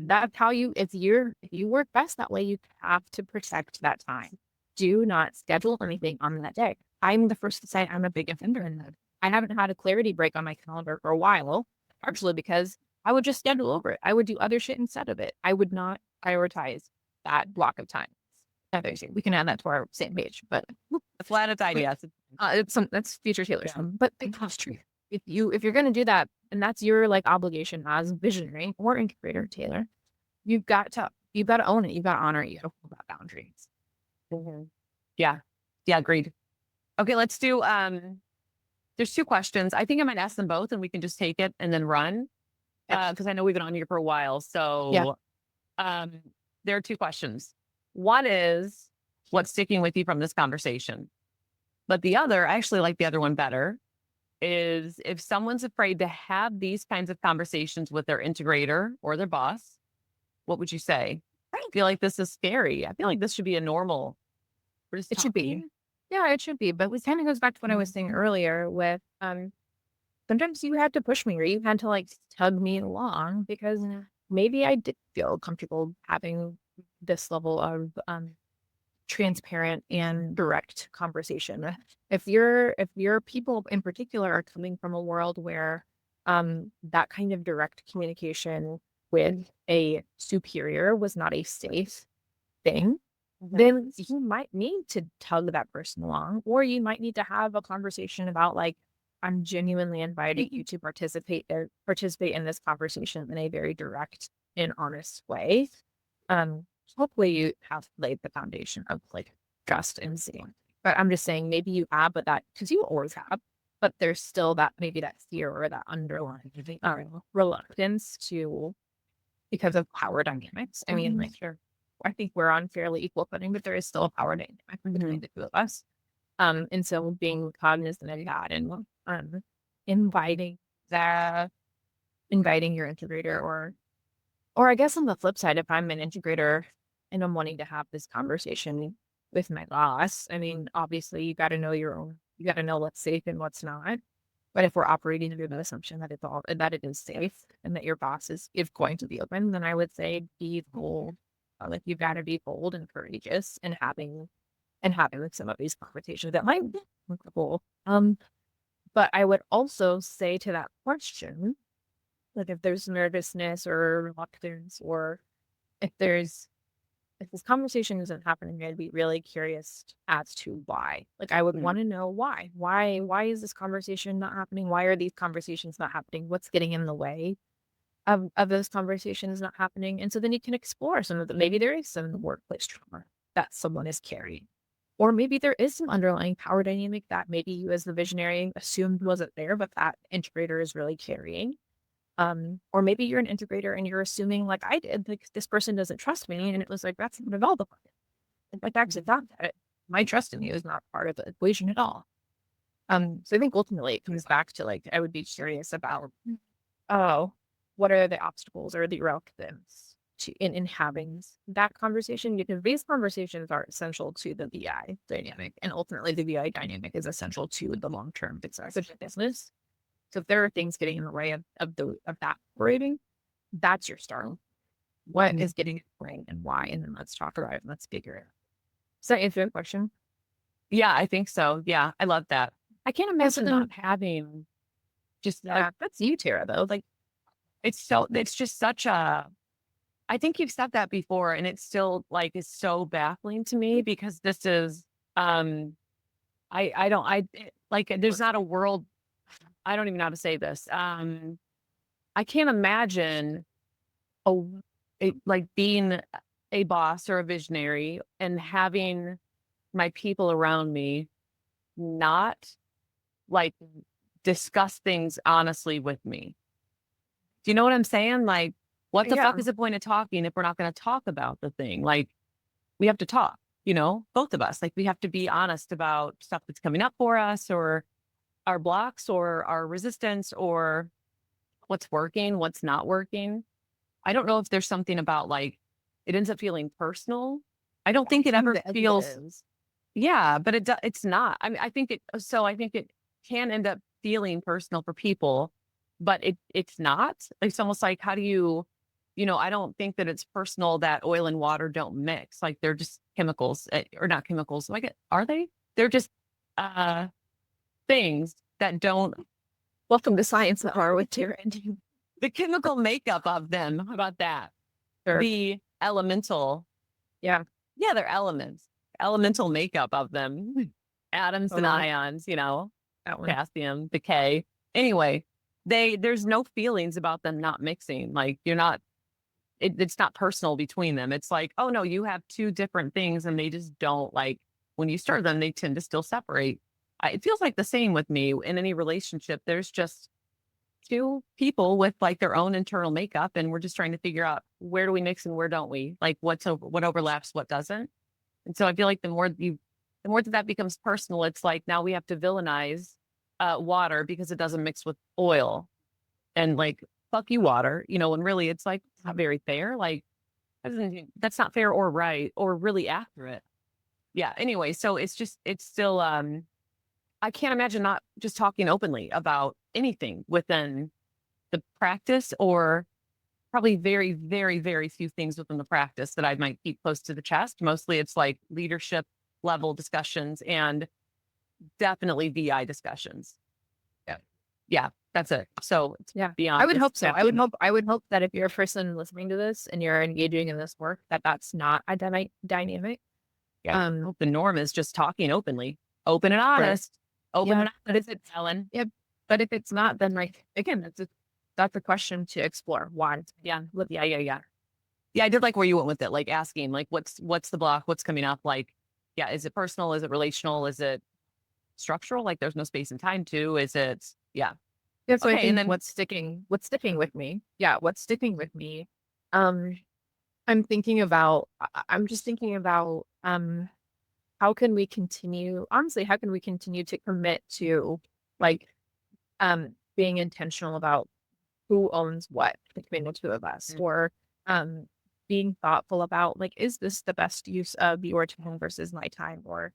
That's how if you work best that way, you have to protect that time. Do not schedule anything on that day. I'm the first to say I'm a big offender in that. I haven't had a clarity break on my calendar for a while, partially because I would just schedule over it. I would do other shit instead of it. I would not prioritize that block of time. We can add that to our same page, but the flat idea. That's future Taylor's, but big true. If you're going to do that, and that's your like obligation as visionary or integrator, Taylor, you've got to own it. You've got to honor it. You got to hold that boundaries. Yeah, agreed. Okay, let's do. There's 2 questions. I think I might ask them both, and we can just take it and then run because I know we've been on here for a while. So, there are 2 questions. One is what's sticking with you from this conversation, but the other, I actually like the other one better. is if someone's afraid to have these kinds of conversations with their integrator or their boss, what would you say? I feel like this is scary. I feel like this should be a normal. We're just It should be. talking. Yeah, it should be. But it kind of goes back to what I was saying earlier with sometimes you had to push me or you had to like tug me along because maybe I did feel comfortable having this level of transparent and direct conversation. If your people in particular are coming from a world where that kind of direct communication with a superior was not a safe thing, then you might need to tug that person along, or you might need to have a conversation about like, I'm genuinely inviting you to participate in this conversation in a very direct and honest way. Hopefully you have laid the foundation of like trust and seeing. But I'm just saying maybe you have, but that because you always have, but there's still that maybe that fear or that underlying reluctance to because of power dynamics. I mean, like Sure. I think we're on fairly equal footing, but there is still a power dynamic between the two of us. And so being cognizant of that and inviting the inviting your integrator or I guess on the flip side, if I'm an integrator and I'm wanting to have this conversation with my boss, I mean, obviously you got to know you got to know what's safe and what's not. But if we're operating under the assumption that that it is safe and that your boss is going to be open, then I would say be bold. Like you've got to be bold and courageous and having like some of these conversations that might be uncomfortable. But I would also say to that question, like if there's nervousness or reluctance, or if there's if this conversation isn't happening, I'd be really curious as to why. Like I would want to know why. Why is this conversation not happening? Why are these conversations not happening? What's getting in the way of those conversations not happening? And so then you can explore some of the maybe there is some workplace trauma that someone is carrying. Or maybe there is some underlying power dynamic that maybe you as the visionary assumed wasn't there, but that integrator is really carrying. Or maybe you're an integrator and you're assuming like I did, like this person doesn't trust me. And it was like, that's not at all the point. Like actually thought that my trust in you is not part of the equation at all. So I think ultimately it comes back to like, I would be curious about, oh, what are the obstacles or the reluctance in having that conversation? Because these conversations are essential to the VI dynamic. And ultimately the VI dynamic is essential to the long-term success of the business. So if there are things getting in the way of that operating, that's your start. What is getting in the way and why? And then let's talk about it and let's figure it out. Does that answer your question? Yeah, I think so. Yeah, I love that. I can't imagine them- not having just Yeah, that's you, Tara, though. Like it's just such a I think you've said that before and it's still like is so baffling to me because this is I don't like there's not a world I don't even know how to say this. I can't imagine a, like being a boss or a visionary and having my people around me not like discuss things honestly with me. Do you know what I'm saying? Like, what the fuck is the point of talking if we're not going to talk about the thing? Like, we have to talk, both of us. Like, we have to be honest about stuff that's coming up for us or our blocks or our resistance or what's working, what's not working. I don't know if there's something about like it ends up feeling personal. I don't think it ever feels, yeah, but it's not. I mean, I think it can end up feeling personal for people, but it's not. It's almost like, how do you, I don't think that it's personal that oil and water don't mix. Like they're just chemicals or not chemicals. Like, are they? They're just, things that don't. Welcome to Science Hour with Tara and The chemical makeup of them. How about that? Sure. The elemental. Yeah. Yeah, they're elements. Elemental makeup of them. Atoms and ions, potassium, decay. Anyway, there's no feelings about them not mixing. Like you're not, it's not personal between them. It's like, oh no, you have two different things and they just don't like, when you stir them, they tend to still separate. It feels like the same with me in any relationship. There's just two people with like their own internal makeup and we're just trying to figure out where do we mix and where don't we, like what overlaps, what doesn't. And so I feel like the more that becomes personal, it's like now we have to villainize water because it doesn't mix with oil. And like, fuck you, water, and really it's like, it's not very fair. Like, that's not fair or right or really accurate. Yeah. Anyway, so it's still, I can't imagine not just talking openly about anything within the practice, or probably very, very, very few things within the practice that I might keep close to the chest. Mostly it's like leadership level discussions and definitely VI discussions. Yeah. Yeah, that's it. So it's Yeah. beyond. I would it's hope so. definitely- I would hope that if you're a person listening to this and you're engaging in this work, that that's not a dynamic. Yeah, I hope the norm is just talking openly, open and honest, open Yeah. and But if it's, Ellen. yeah, but if it's not, then like, again, that's a question to explore. Why? Yeah, yeah, yeah, yeah. Yeah, I did like where you went with it, like asking, like, what's the block, what's coming up, like, yeah, is it personal, is it relational, is it structural, like there's no space and time to, is it, yeah. Yeah, so I Okay, and think then what's sticking with me. Yeah, what's sticking with me. Um, I'm thinking about I'm just thinking about how can we continue, honestly, how can we continue to commit to like being intentional about who owns what between the two of us, or um being thoughtful about like, is this the best use of your time versus my time, or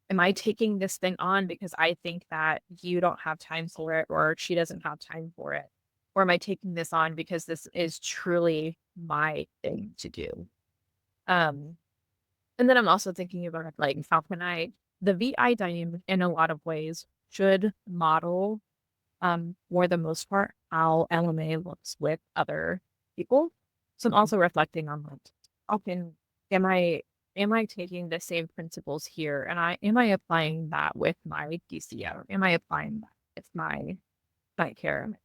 am I taking this thing on because I think that you don't have time for it or she doesn't have time for it? Or am I taking this on because this is truly my thing to do? Um, and then I'm also thinking about like, how can the VI dynamic in a lot of ways should model, for the most part, how LMA looks with other people. So I'm also reflecting on like, okay, am I am I taking the same principles here, and am I applying that with my DCO? Am I applying that with my night care?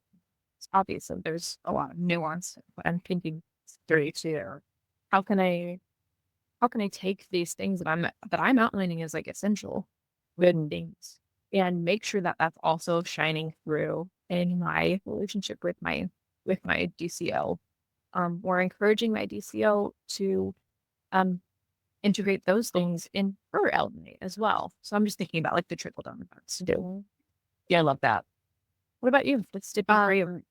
It's obvious that there's a lot of nuance and thinking through too. How can I how can I take these things that I'm outlining as like essential good things, and make sure that that's also shining through in my relationship with my DCO, or encouraging my DCO to um integrate those things in her element as well. So I'm just thinking about like the trickle down effects to do. yeah, I love that. What about you? What's tipping for you?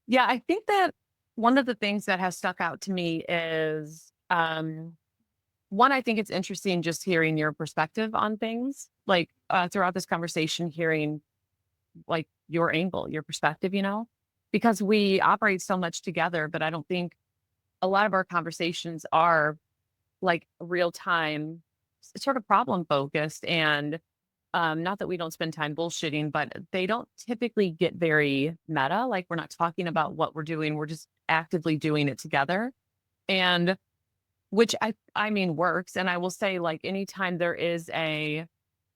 Yeah, I think that one of the things that has stuck out to me is, one, I think it's interesting just hearing your perspective on things, like, throughout this conversation, hearing like your angle, your perspective, because we operate so much together, but I don't think a lot of our conversations are like real time, sort of problem focused. And not that we don't spend time bullshitting, but they don't typically get very meta. Like, we're not talking about what we're doing, we're just actively doing it together. And which I mean works. And I will say, like, anytime there is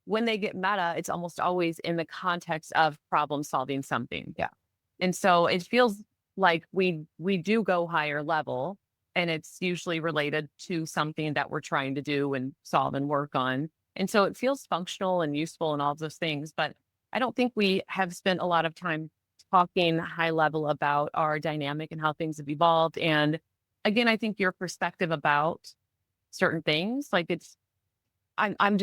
when they get meta, it's almost always in the context of problem solving something. Yeah. And so it feels like we do go higher level, and it's usually related to something that we're trying to do and solve and work on. And so it feels functional and useful and all of those things. But I don't think we have spent a lot of time talking high level about our dynamic and how things have evolved. And again, I think your perspective about certain things, like, I'm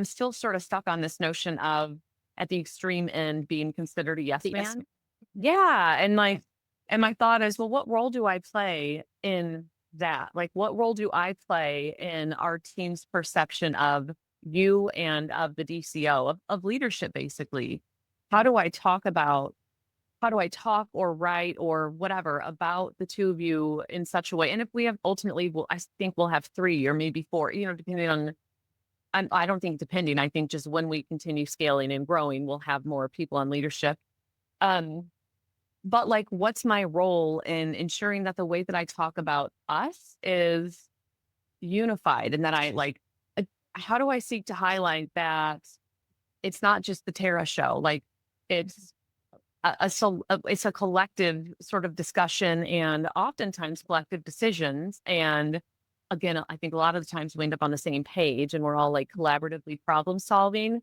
still sort of stuck on this notion of, at the extreme end, being considered a yes The yes man. Yeah. And like, and my thought is, well, what role do I play in that? Like, what role do I play in our team's perception of you and of the DCO, of leadership, basically? How do I talk about, how do I talk or write or whatever about the two of you in such a way? And if we have ultimately, well, I think we'll have three or maybe four, depending on, I don't think depending, I think just when we continue scaling and growing, we'll have more people on leadership. Um, but like, what's my role in ensuring that the way that I talk about us is unified, and that I like, how do I seek to highlight that it's not just the Terra show? Like, it's it's a collective sort of discussion, and oftentimes collective decisions. And again, I think a lot of the times we end up on the same page, and we're all like collaboratively problem solving.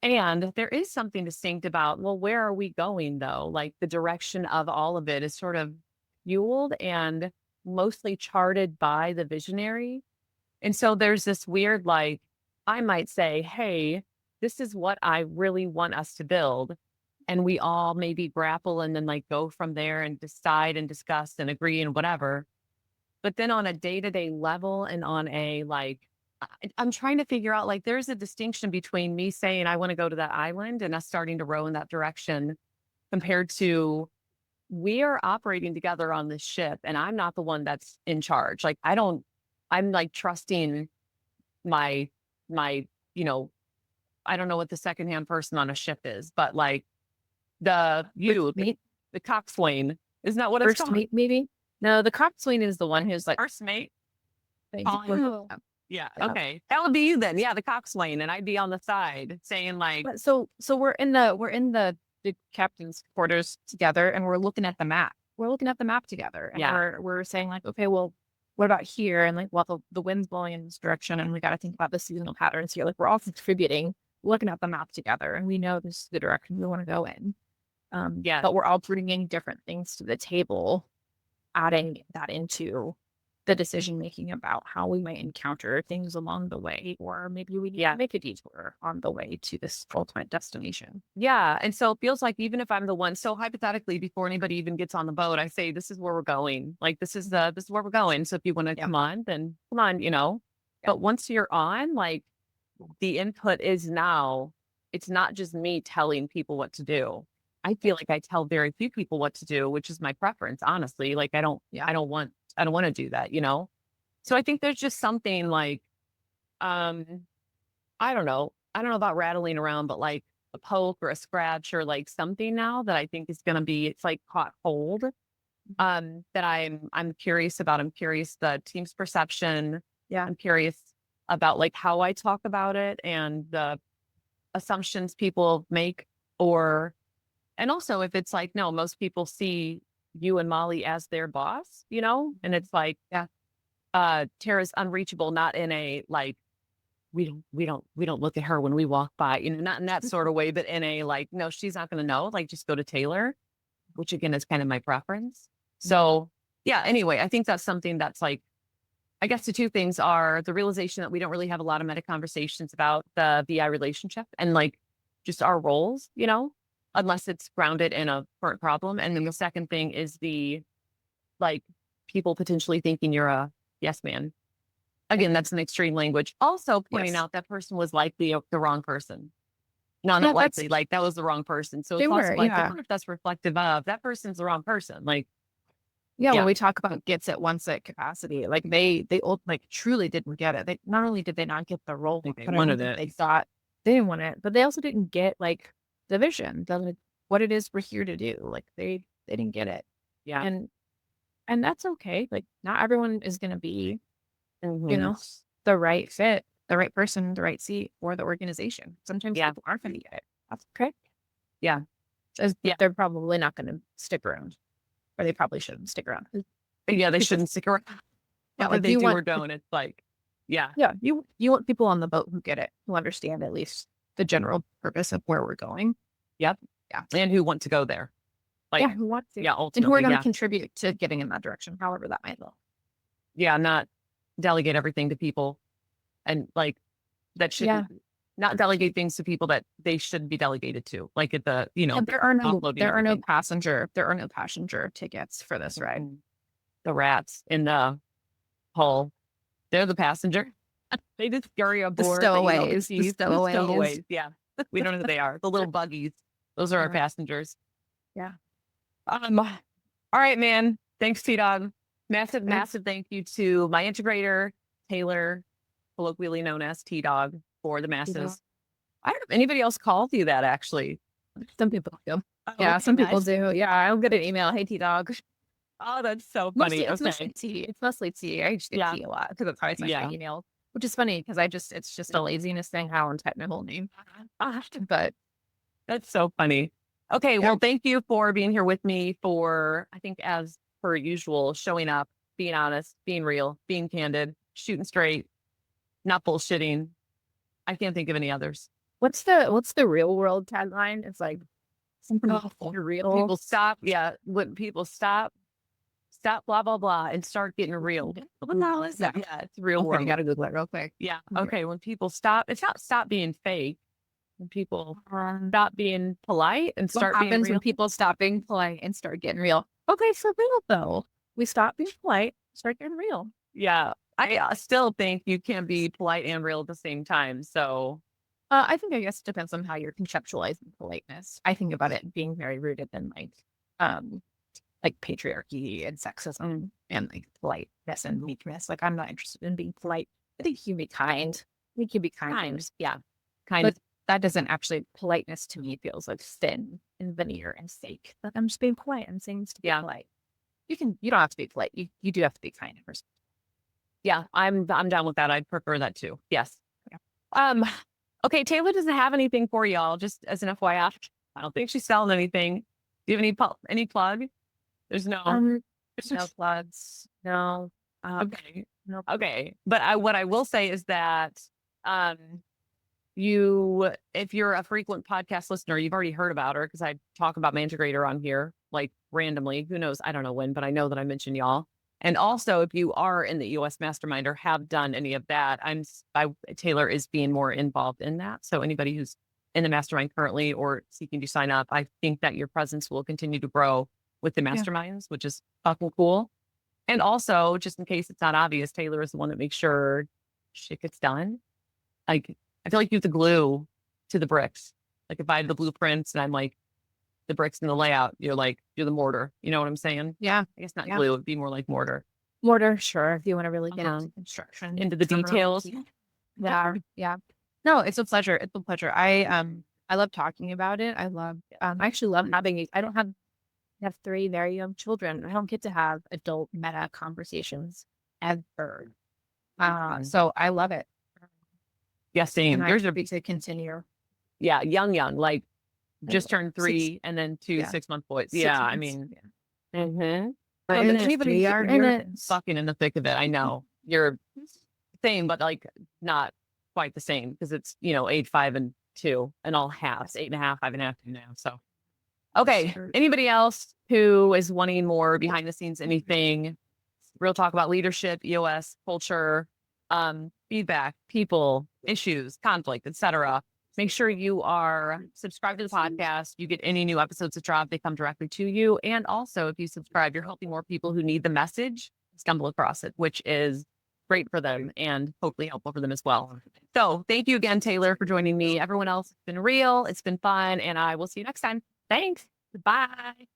And there is something distinct about, well, where are we going though? Like, the direction of all of it is sort of fueled and mostly charted by the visionary. And so there's this weird, like, I might say, hey, this is what I really want us to build. And we all maybe grapple and then like go from there and decide and discuss and agree and whatever. But then on a day-to-day level and on a like, I'm trying to figure out like there's a distinction between me saying I want to go to that island and us starting to row in that direction compared to we are operating together on this ship and I'm not the one that's in charge. Like I'm like trusting my my, you know, I don't know what the secondhand person on a ship is, but like Mate, the coxswain, isn't that what it's first called? mate, maybe. No, the coxswain is the one who's like, First mate. oh, Yeah. yeah. Okay. That would be you then. Yeah, the coxswain, and I'd be on the side saying like, But so we're in the captain's quarters together, and we're looking at the map. We're looking at the map together, and yeah, we're saying like, okay, well, what about here? And like, well, the wind's blowing in this direction, and we got to think about the seasonal patterns here. Like, we're all contributing, looking at the map together, and we know this is the direction we want to go in. yeah, But we're all bringing different things to the table, adding that into the decision making about how we might encounter things along the way, or maybe we need yeah, to make a detour on the way to this ultimate destination. yeah. And so it feels like even if I'm the one, so hypothetically, before anybody even gets on the boat, I say, this is where we're going. Like this is where we're going. So if you want to Yeah. come on, then come on, you know. Yeah. But once you're on, like the input is now, it's not just me telling people what to do. I feel like I tell very few people what to do, which is my preference, honestly. Like Yeah. I don't want to do that, you know? So I think there's just something like, um, I don't know. I don't know about rattling around, but like a poke or a scratch or like something now that I think is gonna be, it's like caught hold. That I'm curious about. I'm curious the team's perception. Yeah. I'm curious about like how I talk about it and the assumptions people make or and also if it's like, no, most people see you and Molly as their boss, you know? And it's like, Yeah. Tara's unreachable, not in a like, we don't look at her when we walk by, you know, not in that sort of way, but in a like, no, she's not gonna know. Like just go to Taylor, which again is kind of my preference. So yeah, anyway, I think that's something that's like, I guess the two things are the realization that we don't really have a lot of meta conversations about the VI relationship and like just our roles, you know, unless it's grounded in a current problem. And then the second thing is the like people potentially thinking you're a yes man. Again, that's an extreme language. Also pointing Yes. out that person was likely the wrong person. No, Yeah, not likely. Like that was the wrong person. So they it's also were, like, I yeah. wonder if that's reflective of that person's the wrong person. Like, Yeah, when yeah, we talk about gets at once at capacity, like like truly didn't get it. They not only did they not get the role, think they but I wanted think it. they thought they didn't want it, but they also didn't get like the vision, like, what it is we're here to do. Like they didn't get it, Yeah. and that's okay. Like not everyone is going to be, you Mhm. know, the right fit, the right person, the right seat for the organization. Sometimes Yeah. people aren't going to get it. That's okay. Yeah. Yeah. They're probably not going to stick around, or they probably shouldn't stick around. Yeah. They shouldn't stick around. Yeah, Whether like they you do want or don't, it's like, yeah. Yeah, you want people on the boat who get it, who understand at least the general purpose of where we're going. Yep. Yeah. And who want to go there. Like, Yeah, who want to. yeah, And who are ultimately, going to yeah. contribute to getting in that direction, however that might look. Yeah. Not delegate everything to people and like that Yeah. shouldn't, not delegate things to people that they shouldn't be delegated to. Like at the, you know, And there are no offloading there are no everything. passenger tickets for this ride. Mhm. The rats in the hull, they're the passenger. They just scurry aboard. stowaways, The stowaways. Yeah. We don't know who they are. The little buggies. Those are our Yeah. passengers. Yeah. All right, man. Thanks, T-Dog. Massive, Thanks. massive thank you to my integrator, Taylor, colloquially known as T-Dog for the masses. I don't know if anybody else called you that actually. Some people do. Oh, Yeah, okay, some people nice. do. Yeah, I'll get an email. Hey, T-Dog. Oh, that's so funny. It's Okay. mostly T. It's mostly T. I just get Yeah. T a lot because that's how I send Yeah. my emails, which is funny because it's just a laziness thing, how I'm technical name. But That's so funny. Okay, Yeah. well, thank you for being here with me for, I think as per usual, showing up, being honest, being real, being candid, shooting straight, not bullshitting. I can't think of any others. what's the real world tagline? It's like something real. People stop. Yeah. When people stop, blah, blah, blah, and start getting real. What the hell is that? Yeah. It's real Okay, world. I gotta Google it real quick. Yeah. Okay. Okay. When people stop, it's not stop being fake. when people stop being polite and What start being happens real? when people stop being polite and start getting real? Okay, for real though. We stop being polite, start getting real. Yeah. I still think you can be polite and real at the same time. So I guess it depends on how you're conceptualizing politeness. I think about it being very rooted in like patriarchy and sexism and like politeness and meekness. Like I'm not interested in being polite. I think you can be kind. I think you can be kind. yeah, kind But of. that doesn't actually politeness to me feels like thin and veneer and fake. Like I'm just being polite. I'm saying this to be polite. You don't have to be polite. You do have to be kind and respectful. Yeah, I'm down with that. I'd prefer that too. Yes. Yeah. Okay, Taylor doesn't have anything for y'all, just as an FYI. I don't think she's selling anything. Do you have any plug? There's no. No plugs. No. Okay. No. Okay. But what I will say is that if you're a frequent podcast listener, you've already heard about her because I talk about my Integrator on here, like randomly. Who knows? I don't know when, but I know that I mentioned y'all. And also, if you are in the US Mastermind or have done any of that, Taylor is being more involved in that. So anybody who's in the Mastermind currently or seeking to sign up, I think that your presence will continue to grow with the Masterminds, which is fucking cool. And also, just in case it's not obvious, Taylor is the one that makes sure shit gets done. Like, I feel like you have the glue to the bricks. Like if I had the blueprints and I'm like the bricks and the layout, you're the mortar. You know what I'm saying? Yeah. I guess not glue, it'd be more like mortar. Mortar, sure. If you want to really get into construction. Into the details. Yeah. No, it's a pleasure. It's a pleasure. I love talking about it. I actually love having it. I have 3 very young children. I don't get to have adult meta conversations ever. So I love it. Yeah, same. Yours would be to continue. Yeah, young, like just turned 3 and then 2 6-month boys. Yeah, I mean, anybody you're fucking in the thick of it. I know you're same, but like not quite the same because it's age 5 and 2 and all halves, 8.5, 5.5 now. So okay, anybody else who is wanting more behind the scenes, anything, real talk about leadership, EOS, culture, feedback, people, issues, conflict, etc. Make sure you are subscribed to the podcast. You get any new episodes that drop, they come directly to you. And also, if you subscribe, you're helping more people who need the message stumble across it, which is great for them and hopefully helpful for them as well. So thank you again, Taylor, for joining me. Everyone else, it's been real. It's been fun. And I will see you next time. Thanks. Bye.